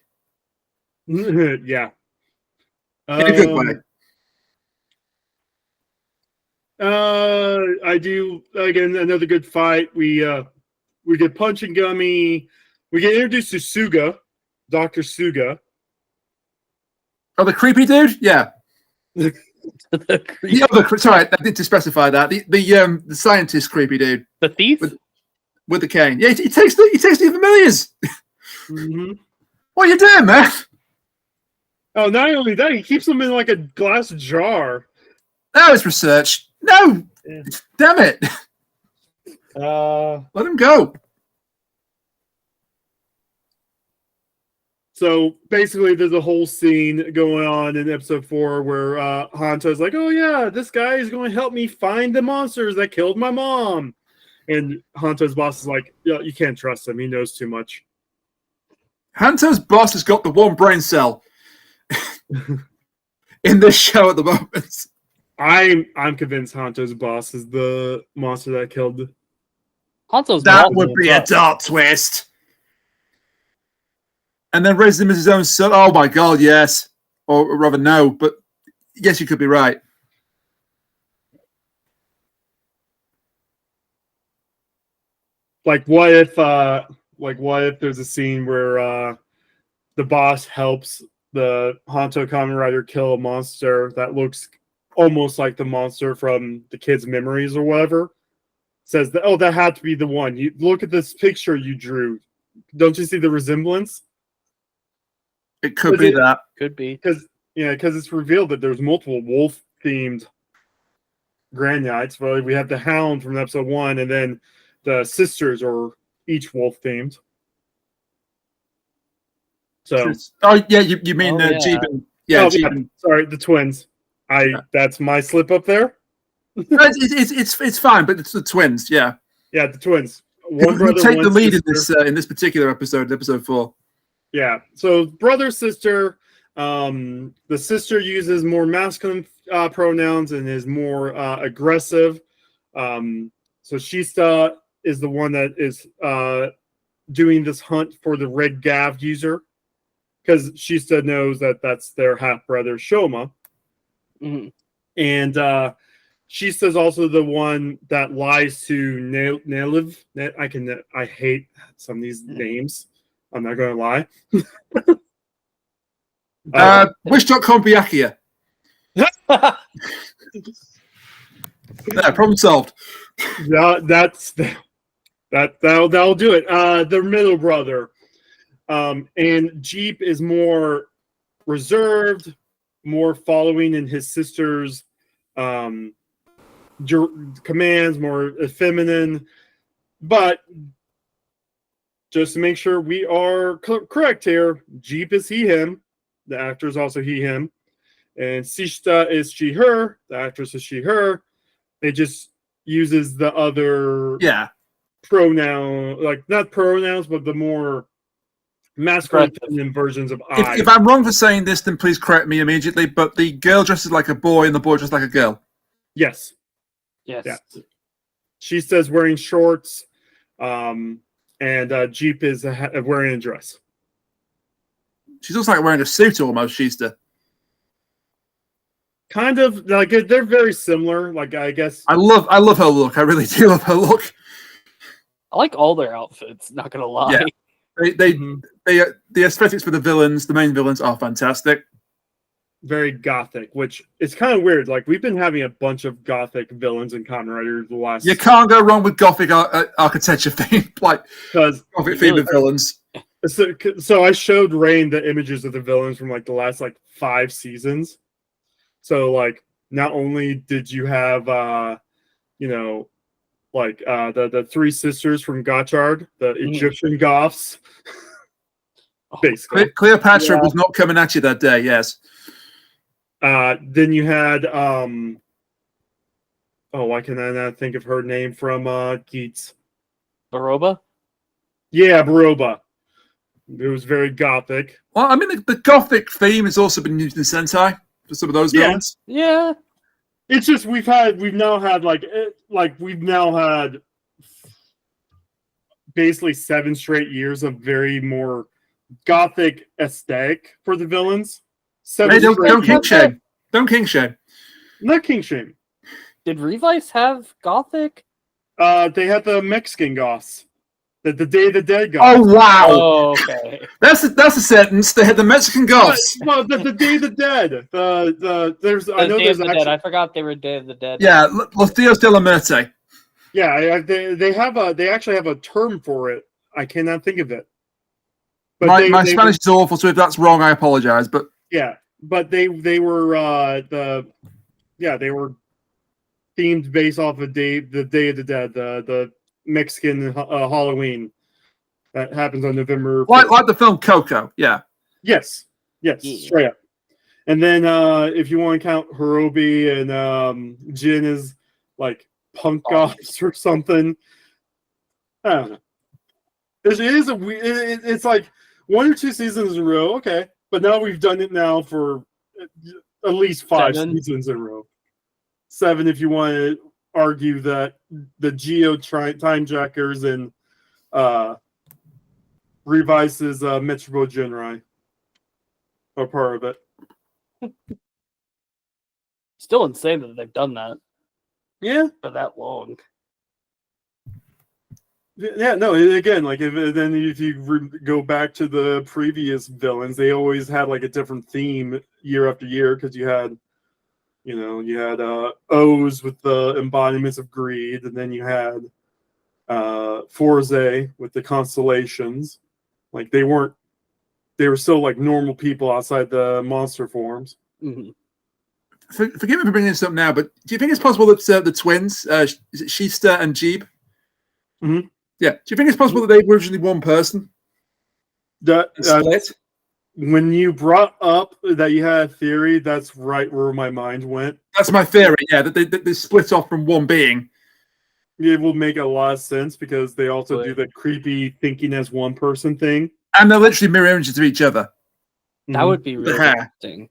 Yeah. In a good way. I do again another good fight. We get Punch and Gummy. We get introduced to Suga, Dr. Suga. Oh, the creepy dude? Yeah. The sorry, I need to specify that. The scientist creepy dude. The thief? With the cane. Yeah, he takes the familiars. What are you doing, man? Oh, not only that, he keeps them in like a glass jar. No, it's research. No! Yeah. Damn it. Let him go. So basically, there's a whole scene going on in episode 4 where Hanto's like, "Oh yeah, this guy is going to help me find the monsters that killed my mom." And Hanto's boss is like, "Yeah, you can't trust him. He knows too much." Hanto's boss has got the one brain cell in this show at the moment. I'm convinced Hanto's boss is the monster that killed. That would be a dark twist. And then raised him as his own son. Oh my god, yes. Or rather, no. But yes, you could be right. What if there's a scene where the boss helps the Hanto Kamen Rider kill a monster that looks almost like the monster from the kid's memories or whatever? Says that, oh, that had to be the one. You look at this picture you drew. Don't you see the resemblance? It could be that. Could be. Because it's revealed that there's multiple wolf-themed Granites. Well, we have the Hound from episode 1, and then the sisters are each wolf-themed. So, yeah, you mean Jeeben? Yeah, Jeeben. Sorry, the twins. That's my slip up there. It's fine, but it's the twins. Yeah, the twins. one brother take the one lead sister. in this particular episode, episode 4. Yeah. So brother, sister. The sister uses more masculine pronouns and is more aggressive. So Shista is the one that is doing this hunt for the red Gavv user, because Shista knows that that's their half brother Shoma. Mhm. And Shista's also the one that lies to Neliv. I hate some of these names. I'm not going to lie. Wish.com Byakuya. Yeah, problem solved. That'll do it. The middle brother, and Jeep is more reserved, more following in his sister's commands, more feminine. But just to make sure we are correct here, Jeep is he/him. The actor is also he/him, and Sishta is she/her. The actress is she/her. It just uses the other pronoun, like not pronouns, but the more masculine feminine versions of I. If I'm wrong for saying this, then please correct me immediately. But the girl dresses like a boy, and the boy dresses like a girl. Yes. Yes. Yeah. She says wearing shorts, and Jeep is wearing a dress. She's also like wearing a suit almost. Shista. Kind of like they're very similar. Like I guess I love her look. I really do love her look. I like all their outfits. Not gonna lie. Yeah. The aesthetics for the villains, the main villains, are fantastic. Very gothic, which is kind of weird. Like we've been having a bunch of gothic villains in Kamen Rider the last. You can't go wrong with gothic architecture theme, like because gothic themed villains. So I showed Rain the images of the villains from like the last 5 seasons. So like not only did you have the 3 sisters from Gotchard, the Egyptian Goths. Basically. Cleopatra was not coming at you that day, yes. Then you had why can I not think of her name from Geats? Baroba? Yeah, Baroba. It was very gothic. Well, I mean, the gothic theme has also been used in Sentai for some of those villains. Yeah. It's just we've now had basically 7 straight years of very more gothic aesthetic for the villains. Hey, don't king shame. Don't king shame. Not king shame. Did Revice have gothic? They had the Mexican goths. The Day of the Dead goths. Oh wow! Oh, okay. That's a sentence. They had the Mexican goths. Well, the Day of the Dead. There's Dead. I forgot they were Day of the Dead. Yeah, Los Dios de la Muerte. Yeah, they actually have a term for it. I cannot think of it. But my Spanish is awful, so if that's wrong, I apologize. But yeah, but they were they were themed based off of the Day of the Dead, the Mexican Halloween that happens on November 5th. Like the film Coco, yeah. Yes, straight up. And then if you want to count Hirobi and Jin as like punk goths or something, I don't know. It's like 1 or 2 seasons in a row, okay, but now we've done it now for at least 5 seasons in a row. 7 if you want to argue that the Geo Time Jackers and Revice's Metro Genrai are part of it. Still insane that they've done that. Yeah, for that long. Yeah, no. Again, like if you go back to the previous villains, they always had like a different theme year after year because you had O's with the embodiments of greed, and then you had Forze with the constellations. Like they were still like normal people outside the monster forms. Mm-hmm. Forgive me for bringing this up now, but do you think it's possible that the twins, is it Shista and Jeeb? Mm-hmm. Yeah. Do you think it's possible that they were originally one person? Split? When you brought up that you had a theory, that's right where my mind went. That's my theory, yeah, that they split off from one being. it will make a lot of sense because they also do the creepy thinking as one person thing. And they're literally mirror images of each other. That would be The really hair. interesting.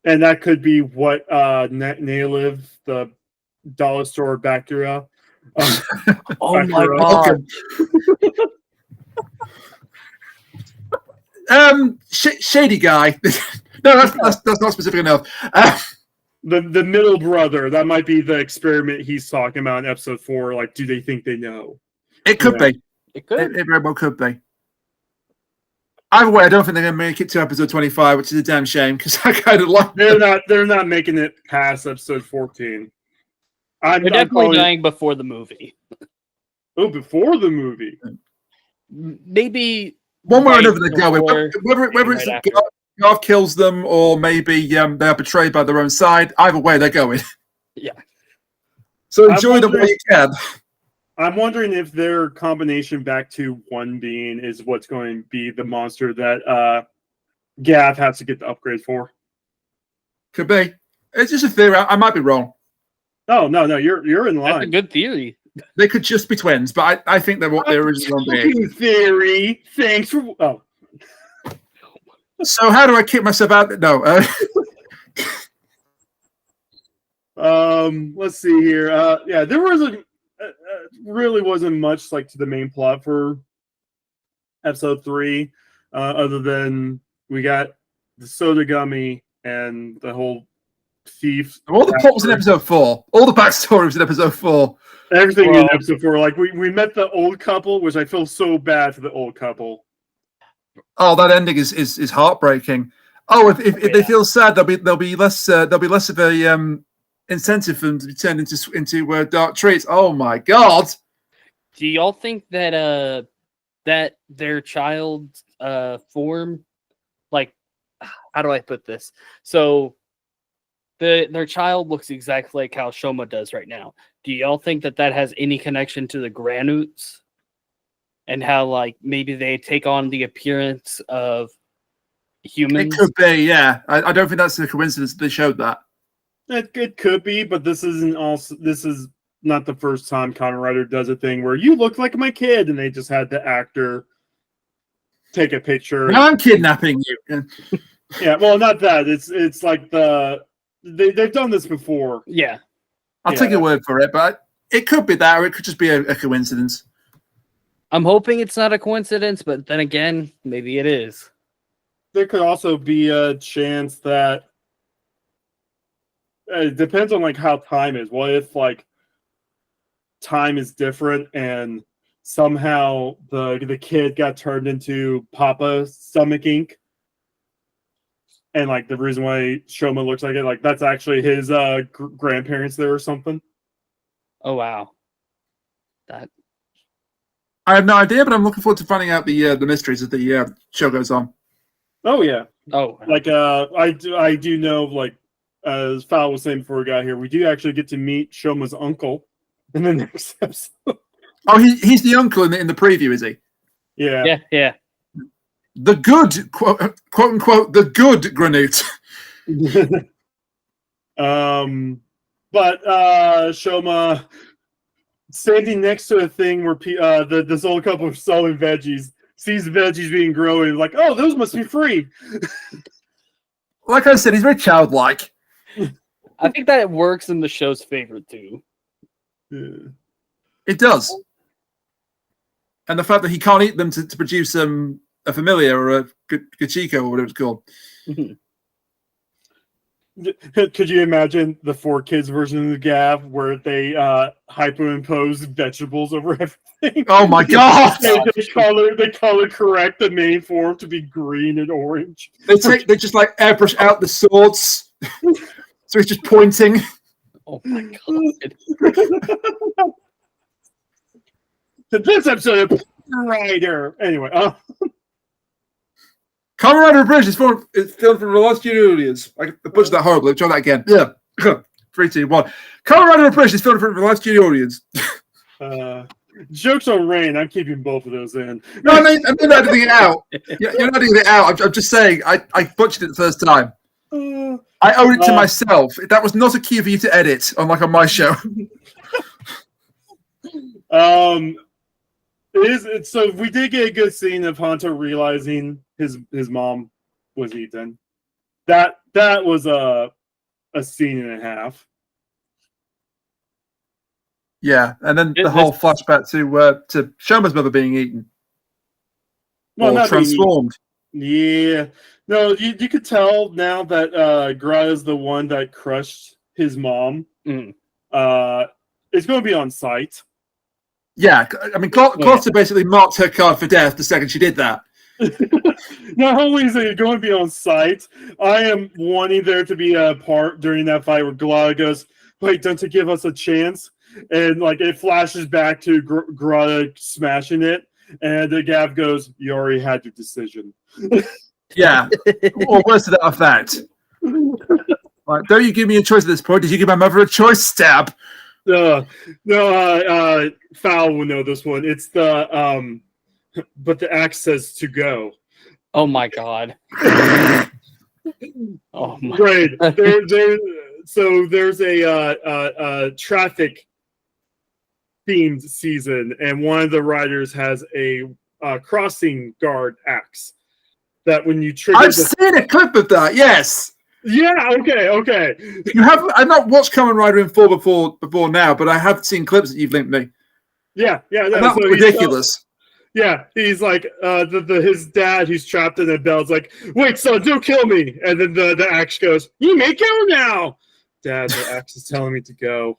And that could be what Nailiv, the dollar store Bacura. Oh my Bacura. god! Shady guy. No, that's not specific enough. The middle brother, that might be the experiment he's talking about in episode 4. Like, do they think they know? It could be. It could. It very well could be. Either way, I don't think they're going to make it to episode 25, which is a damn shame because I kind of like. They're not making it past episode 14. They're definitely dying before the movie. Oh, before the movie. Maybe one way or right another they're going. before, Whether it's right Gavv kills them or maybe they are betrayed by their own side. Either way, they're going. Yeah. So enjoy them while you can. I'm wondering if their combination back to one being is what's going to be the monster that Gavv has to get the upgrade for. Could be. It's just a theory. I might be wrong. Oh no, you're in line. That's a good theory. They could just be twins, but I think they're what they originally Fucking theory. Thanks for. Oh. So how do I kick myself out? No. Let's see here. Yeah, there wasn't really wasn't much like to the main plot for episode 3, other than we got the soda gummy and the whole thief. All the plot was in episode 4. All the backstory was in episode 4. Everything in episode 4. Like we met the old couple, which I feel so bad for the old couple. Oh, that ending is heartbreaking. Oh, if they feel sad, there'll be less of a incentive for them to be turned into dark treats. Oh my god! Do y'all think that that their child's form, like, how do I put this? So their child looks exactly like how Shoma does right now. Do y'all think that has any connection to the Granoots? And how, like, maybe they take on the appearance of humans? It could be, yeah. I don't think that's a coincidence they showed that. It could be, but this is not the first time Kamen Rider does a thing where you look like my kid, and they just had the actor take a picture. Now I'm kidnapping you. Yeah, well, not that. It's like they've done this before. Yeah. I'll take your word for it, but it could be that, or it could just be a coincidence. I'm hoping it's not a coincidence, but then again, maybe it is. There could also be a chance that it depends on like how time is. What if like time is different and somehow the kid got turned into Papa's stomach ink, and like the reason why Shoma looks like it, like that's actually his grandparents there or something. Oh wow, that. I have no idea, but I'm looking forward to finding out the mysteries as the show goes on. Oh yeah. Oh, like I do know, like as Fal was saying before we got here, we do actually get to meet Shoma's uncle in the next episode. Oh, he's the uncle in the preview, is he? Yeah. Yeah. The good quote unquote the good Granoot. But Shoma standing next to a thing where this old couple are selling veggies, sees veggies being grown, and like, oh, those must be free. Like I said, he's very childlike. I think that works in the show's favor too. Yeah. It does. And the fact that he can't eat them to produce a familiar or a gachiko or whatever it's called. Could you imagine the 4Kids version of the Gavv where they hyperimpose vegetables over everything? Oh my god! they color correct the main form to be green and orange. They just like airbrush out the swords, so he's just pointing. Oh my god! To this episode of Rider. Anyway, Kamen Rider Bridge is filmed from the last studio audience. I butchered that horribly. Try that again. Yeah. 3, 2, 1. Kamen Rider Bridge is filmed from the last studio audience. Jokes on Rain. I'm keeping both of those in. No, I mean not editing it out. You're not editing it out. I'm just saying I butchered it the first time. I owe it to myself. That was not a cue for you to edit, unlike on my show. So we did get a good scene of Hanto realizing his mom was eaten. That was a scene and a half. Yeah, and then the whole flashback to Shoma's mother being eaten. Well, or transformed. Yeah. No, you could tell now that Gra is the one that crushed his mom. Mm. It's going to be on site. Yeah, I mean, Closter basically marked her card for death the second she did that. Not only is it going to be on site, I am wanting there to be a part during that fight where Galata goes, "Wait, don't you give us a chance?" And like it flashes back to Grata smashing it, and the Gavv goes, "You already had your decision." Yeah, or worse to that effect. Like, don't you give me a choice at this point? Did you give my mother a choice? Stab. No, Foul will know this one. It's the but the axe says to go. Oh my god. Oh my. Great. So there's a traffic themed season, and one of the riders has a crossing guard axe. That when you trigger, I've seen a clip of that. Yes. Yeah. Okay. You have. I've not watched Kamen Rider in full before now, but I have seen clips that you've linked me. Yeah. That's so ridiculous. He's like his dad who's trapped in a bell is like, "Wait, son, don't kill me!" And then the axe goes, "You may go now." Dad, the axe is telling me to go.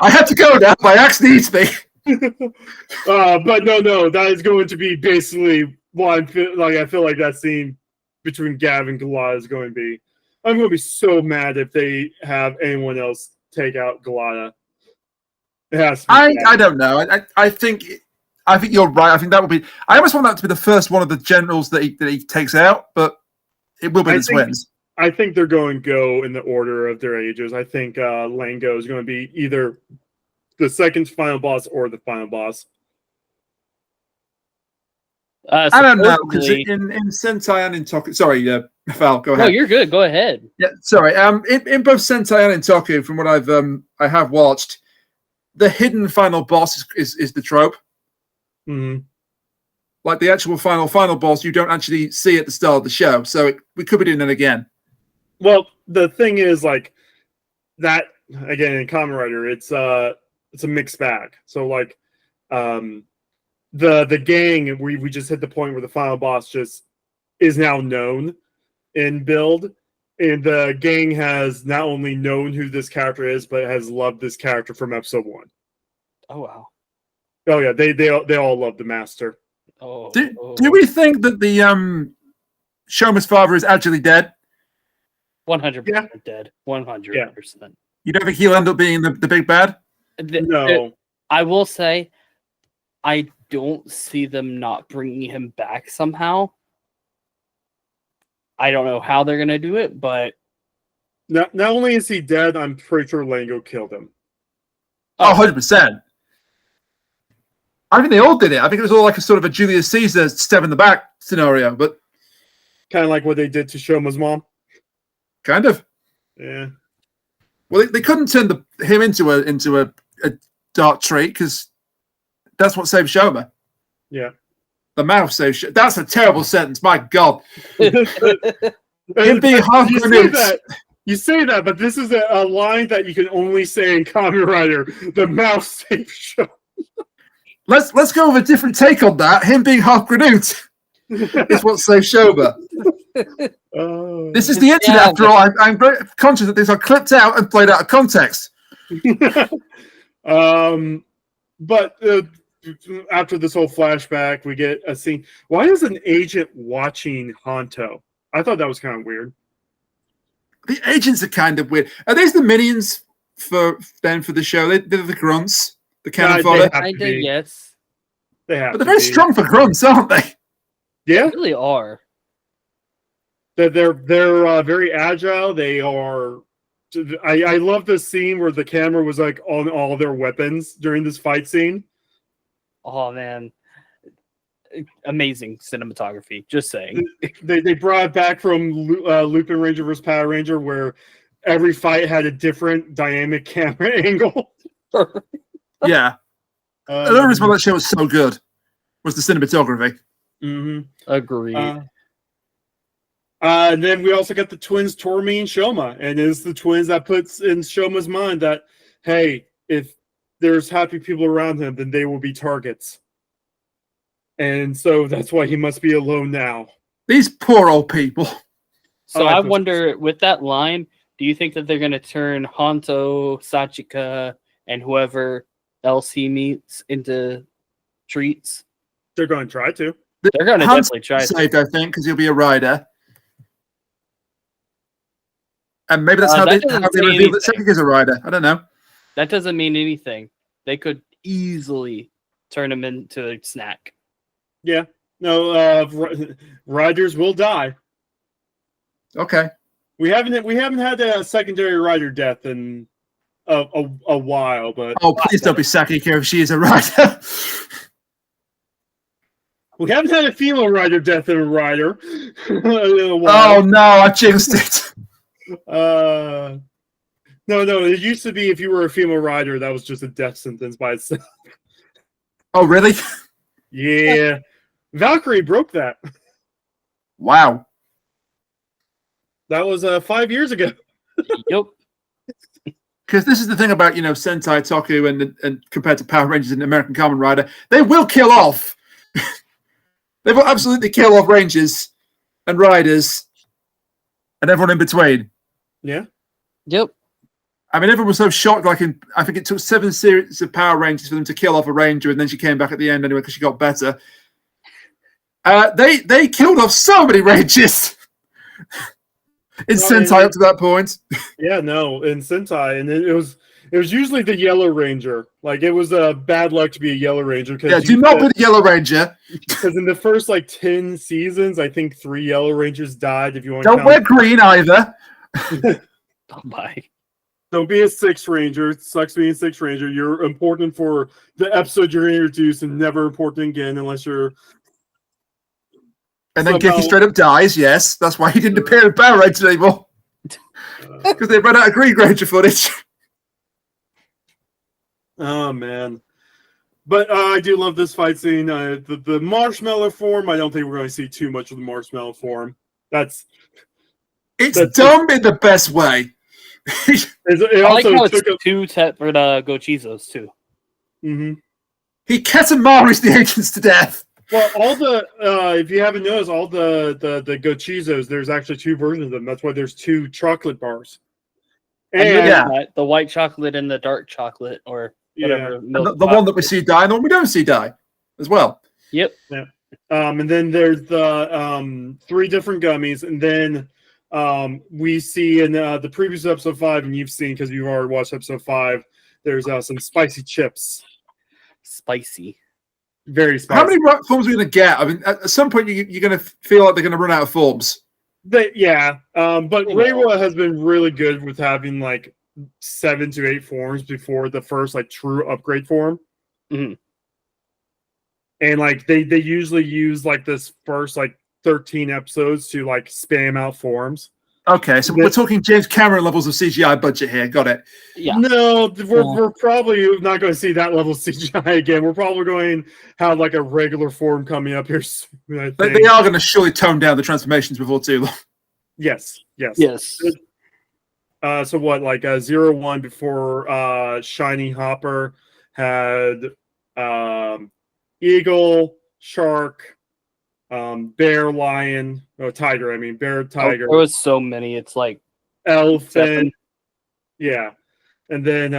I have to go now. My axe needs me. But no, that is going to be basically what I feel like that scene between Gavv and Galata is going to be. I'm going to be so mad if they have anyone else take out Galata. It has to be I don't know. I think you're right. I think that would be. I almost want that to be the first one of the generals that he takes out, but it will be the twins. I think they're going to go in the order of their ages. I think Lango is going to be either the second final boss or the final boss. I don't know, because in Sentai and in Toku... Sorry, Val, go ahead. No, you're good. Go ahead. Yeah, sorry. In both Sentai and in Toku, from what I have watched, the hidden final boss is the trope. Mm-hmm. Like the actual final boss, you don't actually see at the start of the show. So we could be doing that again. Well, the thing is, like, that, again, in Kamen Rider, it's a mixed bag. So, like, the gang, we just hit the point where the final boss just is now known in build, and the gang has not only known who this character is, but has loved this character from episode 1. Oh wow! Oh yeah, they all love the master. Do we think that the Shoma's father is actually dead? 100% dead. 100%. You don't think he'll end up being the big bad? No. I will say, I don't see them not bringing him back somehow. I don't know how they're going to do it, but... Not only is he dead, I'm pretty sure Lango killed him. Oh, 100%. I think they all did it. I think it was all like a sort of a Julius Caesar stab in the back scenario, but... Kind of like what they did to Shoma's mom? Kind of. Yeah. Well, they couldn't turn him into a dark trait, because that's what saved Shoma. Yeah. The mouth saves Shoma. That's a terrible sentence. My God. Him being half You say that, but this is a line that you can only say in Kamen Rider. The mouth saves Shoma. Let's go with a different take on that. Him being half Granute is what saves Shoma. This is the internet, after all. I'm very conscious that these are clipped out and played out of context. But after this whole flashback, we get a scene. Why is an agent watching Hanto? I thought that was kind of weird. The agents are kind of weird. Are these the minions for the show? They're the grunts, the cannon fodder. Yes. They have. But they're very strong for grunts, aren't they? Yeah, they really are. They're very agile. They are. I love this scene where the camera was like on all their weapons during this fight scene. Oh man, amazing cinematography. Just saying. They brought it back from Lupin Ranger vs. Power Ranger, where every fight had a different dynamic camera angle. Yeah. Another reason why that show was so good was the cinematography. Agreed. And then we also got the twins, Tormi and Shoma. And it's the twins that puts in Shoma's mind that, hey, if there's happy people around him, then they will be targets. And so that's why he must be alone now. These poor old people. So I wonder, with that line, do you think that they're going to turn Hanto, Sachika, and whoever else he meets into treats? They're going to try to. They're going to definitely try saved, I think, because he'll be a rider. And maybe that's how they reveal that Sachika's a rider. I don't know. That doesn't mean anything. They could easily turn him into a snack. Yeah. No, riders will die. Okay. We haven't had a secondary rider death in a while, but please don't be Sakiko if she is a rider. We haven't had a female rider death in a rider in a Oh while. no, I jinxed it. No, it used to be if you were a female rider, that was just a death sentence by itself. Oh really? Yeah. Valkyrie broke that. Wow. That was 5 years ago. Yep. Because this is the thing about, Sentai Toku and compared to Power Rangers and American Kamen Rider, they will kill off. They will absolutely kill off Rangers and Riders and everyone in between. Yeah. Yep. I mean, everyone was so shocked. I think it took 7 series of Power Rangers for them to kill off a Ranger, and then she came back at the end anyway because she got better. They killed off so many Rangers in Sentai up to that point. Yeah, no, in Sentai, and it was usually the Yellow Ranger. Like it was bad luck to be a Yellow Ranger. Yeah, do not be the Yellow Ranger. Because in the first 10 seasons, I think 3 Yellow Rangers died. If you want, don't wear green either. Oh my. Don't be a 6 Ranger. It sucks being a 6 Ranger. You're important for the episode you're introduced and never important again unless you're... And then Geki straight up dies, yes. That's why he didn't appear in Power Rangers anymore. Because they ran out of Green Ranger footage. Oh, man. But I do love this fight scene. The marshmallow form, I don't think we're going to see too much of the marshmallow form. It's done in the best way. I like how it's 2 separate Gochizos, too. Mm-hmm. He Katamaris the agents to death. Well, all the if you haven't noticed, all the Gochizos, there's actually 2 versions of them. That's why there's 2 chocolate bars. And the white chocolate and the dark chocolate, or whatever. Yeah. The one that we see die and the one we don't see die as well. Yep. Yeah. And then there's the 3 different gummies, and then we see in the previous episode 5, and you've seen because you've already watched episode 5, there's some spicy chips. Spicy. Very spicy. How many forms are we going to get? I mean, at some point, you're going to feel like they're going to run out of forms. But Reiwa has been really good with having 7 to 8 forms before the first true upgrade form. Mm-hmm. And they usually use this first 13 episodes to spam out forms. Okay, so we're talking James Cameron levels of CGI budget here. Got it. Yeah. No, we're probably not going to see that level of CGI again. We're probably going to have a regular form coming up here soon, I think. They are going to surely tone down the transformations before too long. Yes. So what, 0-1 before Shiny Hopper had Eagle, Shark, Bear, Lion, Tiger. Bear, Tiger. There was so many. It's Elephant. 7. Yeah, and then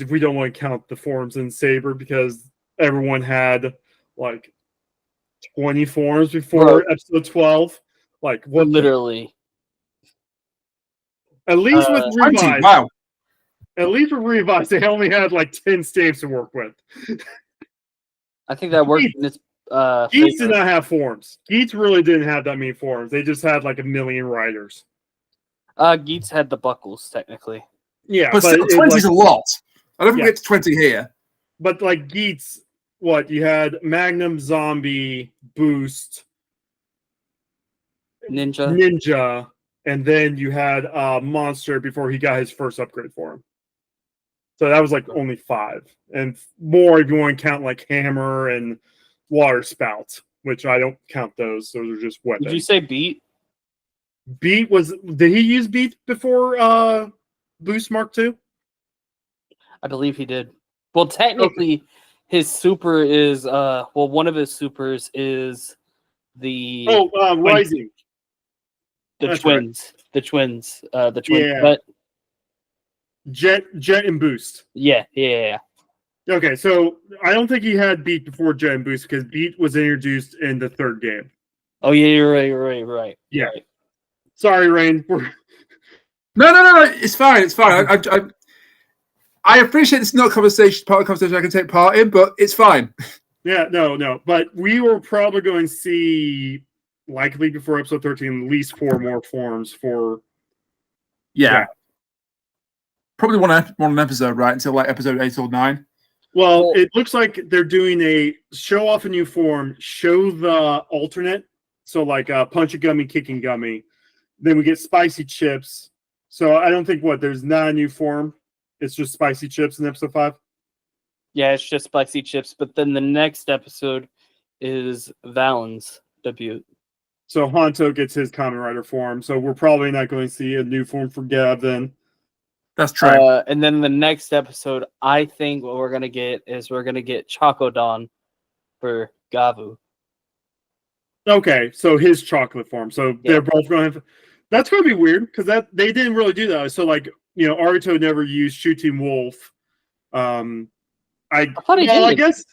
we don't want to count the forms in Saber because everyone had 20 forms before episode 12. What? Literally. At least with Revive. Wow. At least with Revive, they only had 10 staves to work with. I think that worked in this. Geats did not have forms. Geats really didn't have that many forms. They just had 1 million riders. Geats had the buckles, technically. Yeah, but 20 is a lot. I don't think we get to 20 here. But Geats, you had Magnum, Zombie, Boost, Ninja, and then you had Monster before he got his first upgrade form. So that was like only 5, and more if you want to count like hammer and water spout, which I don't count those. Those are just weapons. Did you say beat? Beat was? Did he use beat before Boost Mark II? I believe he did. Well, technically, his super is one of his supers is the Rising. The twins. Yeah. But Jet and Boost. yeah. Okay, so I don't think he had Beat before Jet and Boost because Beat was introduced in the 3rd game. Oh yeah, you're right. Yeah. Right. Sorry, Rain. No. It's fine. I appreciate it's not a conversation, part of the conversation I can take part in, but it's fine. Yeah, no. But we were probably going to see, likely before episode 13, at least 4 more forms for. Yeah. Probably one episode, right? Until like episode 8 or 9. Well, it looks like they're doing a show off a new form, show the alternate. So like punch a gummy, kicking gummy. Then we get spicy chips. So I don't think there's not a new form. It's just spicy chips in episode 5. Yeah, it's just spicy chips. But then the next episode is Valen's debut. So Honto gets his Kamen Rider form. So we're probably not going to see a new form for Gavv then. That's true. And then the next episode, I think what we're gonna get is Chokodon for Gavv. Okay, so his chocolate form. So they're both going to have. That's going to be weird because they didn't really do that. So like Aruto never used Shooting Wolf. I thought he did. I guess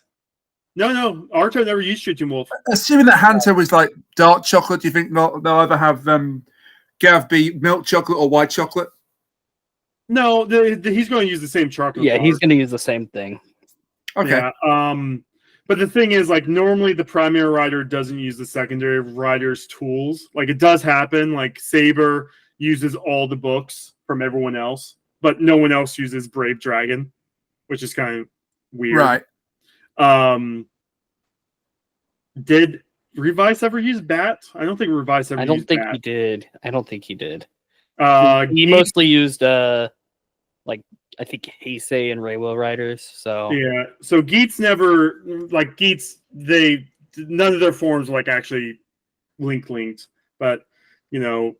no. Aruto never used Shooting Wolf. Assuming that Hanto was like dark chocolate, do you think they'll either have Gavv be milk chocolate or white chocolate? No, he's going to use the same chocolate. Yeah, bar. he's going to use the same thing. Okay. Yeah, but the thing is, like, normally the primary rider doesn't use the secondary rider's tools. Like, it does happen. Like, Saber uses all the books from everyone else, but no one else uses Brave Dragon, which is kind of weird. Right. Did Revice ever use Bat? I don't think Revice ever used Bat. I don't think he did. He Geats, mostly used I think Heisei and Reiwa riders. So yeah. So Geats never none of their forms were like actually linked, but it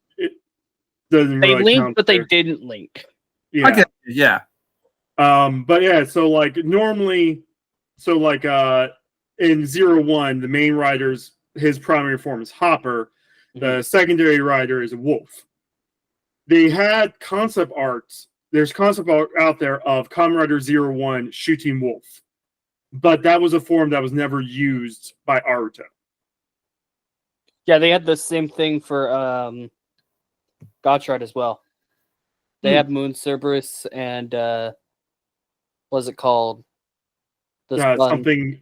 doesn't they really linked, count but there. they didn't link. Yeah. I get it, yeah. But yeah, so like normally, so like in 0-1, the main rider's his primary form is Hopper. The secondary rider is a Wolf. They had concept arts. There's concept art out there of Kamen Rider 0-1 Shooting Wolf, but that was a form that was never used by Aruto. Yeah, they had the same thing for Gotchard as well. They had Moon Cerberus and what's it called? Something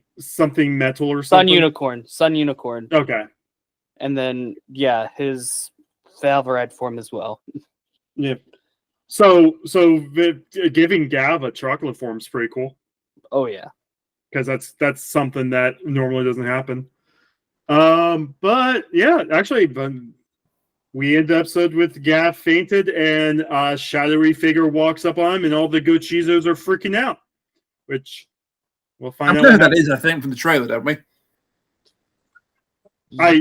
metal or Sun something. Sun Unicorn. Okay. And then his Valveride form as well. Yeah. So giving Gavv a chocolate form is pretty cool. Oh yeah. Because that's something that normally doesn't happen. But yeah, actually, we end the episode with Gavv fainted and a shadowy figure walks up on him, and all the Gochizos are freaking out. Which we'll find out. What that is, I think, from the trailer, don't we? I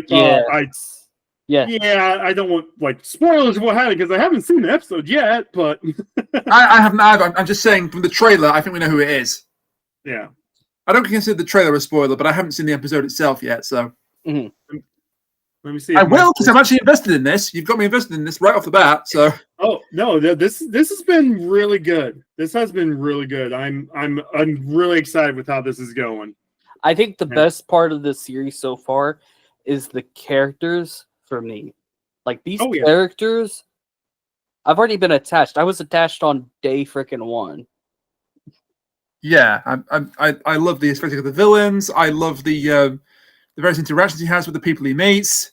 don't want like spoilers of what happened because I haven't seen the episode yet, but I haven't either. I'm just saying from the trailer, I think we know who it is. Yeah. I don't consider the trailer a spoiler, but I haven't seen the episode itself yet, so let me see. I will, because I'm actually invested in this. You've got me invested in this right off the bat, so oh no, this has been really good. This has been really good. I'm really excited with how this is going. I think the best part of the series so far is the characters for me. Like these characters, I've already been attached. I was attached on day freaking 1. Yeah, I love the aesthetic of the villains. I love the various interactions he has with the people he meets.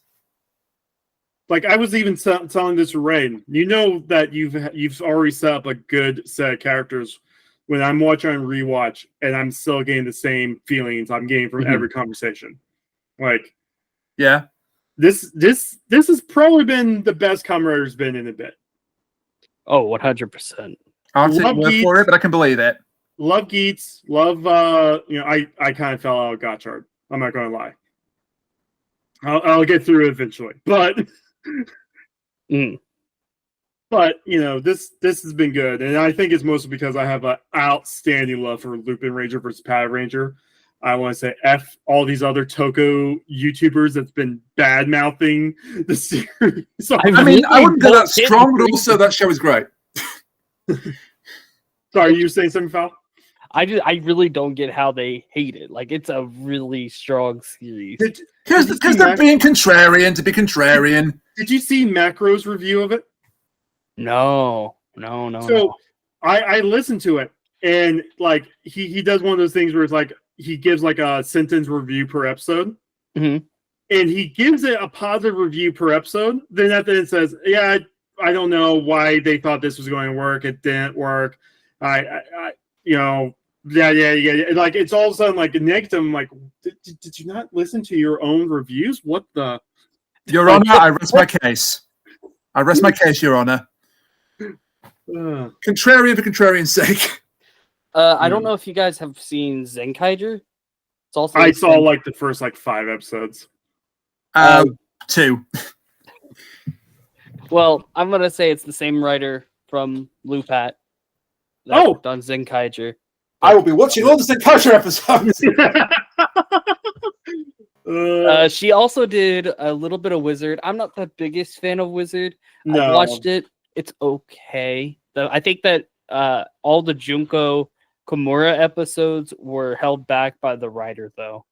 Like I was even telling this to Rain. You know that you've already set up a good set of characters. When I'm watching and rewatch, and I'm still getting the same feelings I'm getting from every conversation. Like, yeah, this has probably been the best Kamen Rider's been in a bit. Oh, 100%. I'll take your word for it, but I can believe it. love Geats, love I kind of fell out of Gotchard. I'm not going to lie. I'll get through it eventually, but but this has been good, and I think it's mostly because I have an outstanding love for Lupin Ranger versus Power Ranger. I want to say F all these other Toko YouTubers that's been bad mouthing the series. So, I mean, I wouldn't go that strong, but also that show is great. Sorry, you were saying something, Val? I really don't get how they hate it. Like, it's a really strong series. Because they're being contrarian to be contrarian. Did you see Macro's review of it? No. So I listened to it, and like he does one of those things where it's like he gives like a sentence review per episode, and he gives it a positive review per episode. Then at the end it says, "Yeah, I don't know why they thought this was going to work. It didn't work. Yeah. Like it's all of a sudden like a negative. I'm like, did you not listen to your own reviews? What the? Your Honor, I rest my case. I rest my case, Your Honor. Contrarian for contrarian's sake. I don't know if you guys have seen Zenkaiger. It's also I saw like the first 5 episodes. 2. Well, I'm gonna say it's the same writer from Lupat. Worked on Zenkaiger. I will be watching all the Zenkaiger episodes. She also did a little bit of Wizard. I'm not the biggest fan of Wizard. No. I watched it. It's okay. I think that all the Junko Kimura episodes were held back by the writer, though.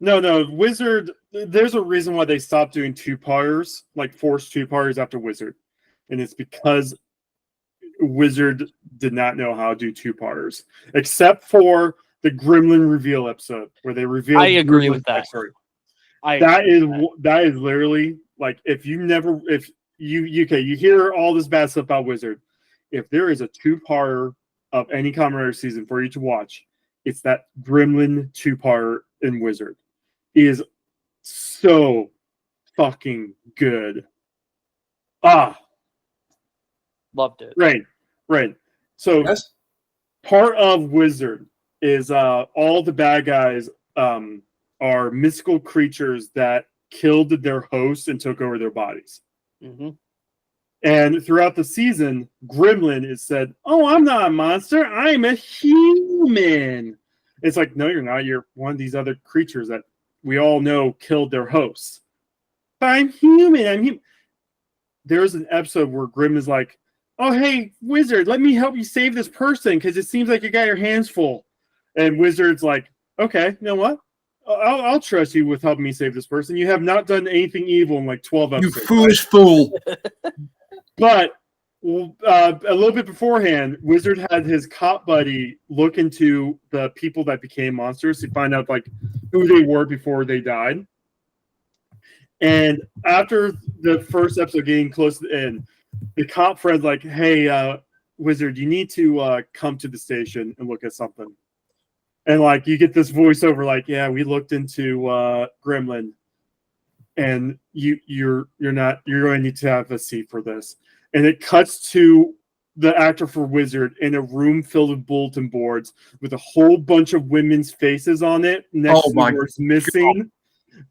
No, Wizard. There's a reason why they stopped doing 2-parters, like forced 2-parters after Wizard, and it's because Wizard did not know how to do 2-parters, except for the Gremlin reveal episode where they revealed. I agree with that. That is literally like if you hear all this bad stuff about Wizard. If there is a 2-parter of any Kamen Rider season for you to watch, it's that Gremlin 2-parter in Wizard. It is so fucking good. Loved it. Right. So yes. Part of Wizard is all the bad guys are mystical creatures that killed their hosts and took over their bodies. Mm-hmm. And throughout the season, Gremlin is said, "Oh, I'm not a monster. I'm a human." It's like, no, you're not. You're one of these other creatures that we all know killed their hosts. But I'm human. There's an episode where Grim is like, "Oh, hey, Wizard, let me help you save this person because it seems like you got your hands full." And Wizard's like, "Okay, you know what? I'll trust you with helping me save this person. You have not done anything evil in 12 episodes. You foolish fool." But a little bit beforehand, Wizard had his cop buddy look into the people that became monsters to find out who they were before they died. And after the first episode getting close to the end, the cop friend's like, "Hey, Wizard, you need to come to the station and look at something." And you get this voiceover "Yeah, we looked into Gremlin, and you're going to need to have a seat for this." And it cuts to the actor for Wizard in a room filled with bulletin boards with a whole bunch of women's faces on it next to the words "missing"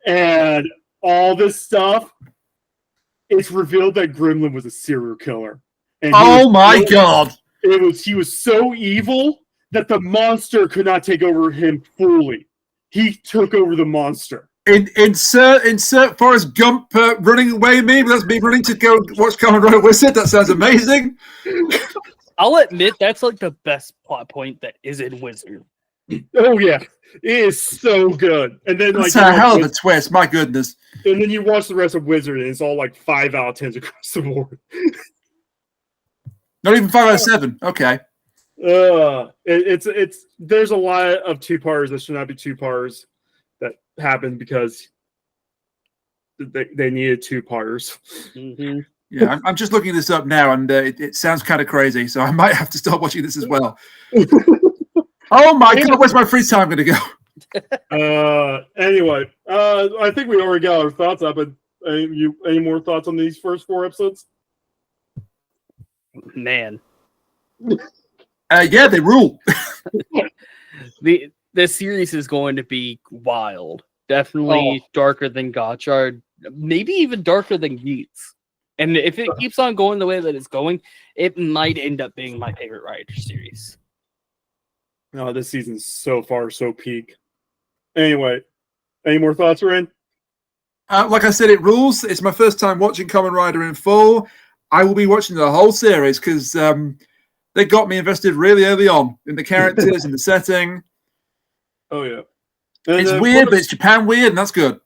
and all this stuff. It's revealed that Gremlin was a serial killer. And God! He was so evil that the monster could not take over him fully. He took over the monster. Insert Forrest Gump running away meme. That's me running to go watch Kamen Rider Wizard. That sounds amazing. I'll admit that's the best plot point that is in Wizard. Oh yeah, it is so good. And then that's a hell of a twist. My goodness. And then you watch the rest of Wizard, and it's all 5 out of 10 across the board. Not even 5 out of 7. Okay. There's a lot of 2-parters that should not be 2-parters that happened because they needed 2-parters. Mm-hmm. Yeah, I'm just looking this up now, and it sounds kind of crazy, so I might have to start watching this as well. Oh my God, where's my free time going to go? Anyway, I think we already got our thoughts up. But any more thoughts on these first 4 episodes? Man. Yeah, they rule. The series is going to be wild. Definitely darker than Gotchard, maybe even darker than Geats. And if it keeps on going the way that it's going, it might end up being my favorite Rider series. No, this season's so far so peak. Anyway, any more thoughts, Rain? Like I said, it rules. It's my first time watching Kamen Rider in full. I will be watching the whole series because they got me invested really early on in the characters, in the setting. Oh, yeah. It's weird, but it's Japan weird, and that's good.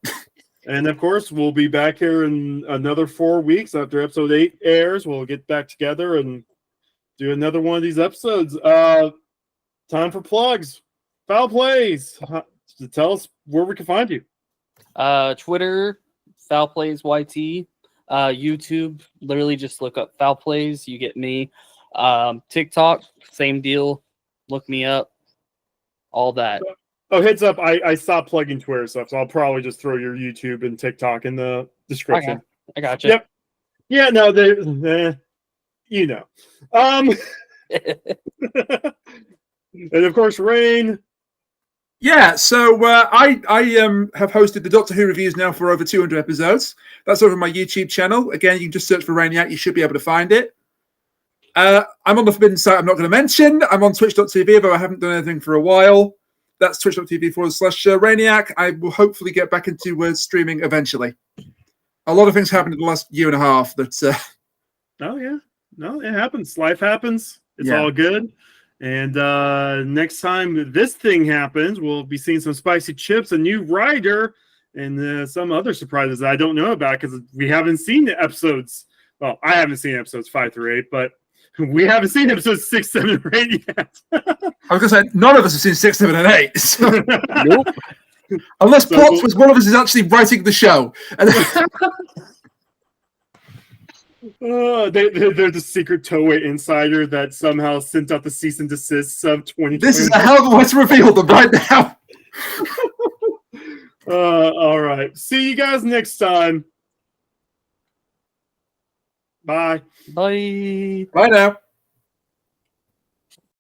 And, of course, we'll be back here in another 4 weeks after episode 8 airs. We'll get back together and do another one of these episodes. Time for plugs. Foul Plays. Tell us where we can find you. Twitter, Foul Plays YT. YouTube, literally just look up Foul Plays. You get me. TikTok, same deal. Look me up. All that. Oh, heads up, I stopped plugging Twitter stuff, so I'll probably just throw your YouTube and TikTok in the description. Okay. I got you. Yep. Yeah, no, you know. And of course, Rain. Yeah, so I have hosted the Doctor Who reviews now for over 200 episodes. That's over my YouTube channel. Again, you can just search for Rainiac. You should be able to find it. I'm on the Forbidden site I'm not going to mention. I'm on twitch.tv, though I haven't done anything for a while. That's twitch.tv/Rainiac. I will hopefully get back into streaming eventually. A lot of things happened in the last year and a half. Oh, yeah. No, it happens. Life happens. It's all good. And next time this thing happens, we'll be seeing some spicy chips, a new rider, and some other surprises that I don't know about because we haven't seen the episodes. Well, I haven't seen episodes 5 through 8, but we haven't seen episodes 6, 7, and 8 yet. I was going to say, none of us have seen 6, 7, and 8. So. Nope. Unless Potts was one of us is actually writing the show. They're the secret Toei insider that somehow sent out the cease and desist of 2020. This is a hell of a way to reveal them right now. All right. See you guys next time. Bye. Bye. Bye now.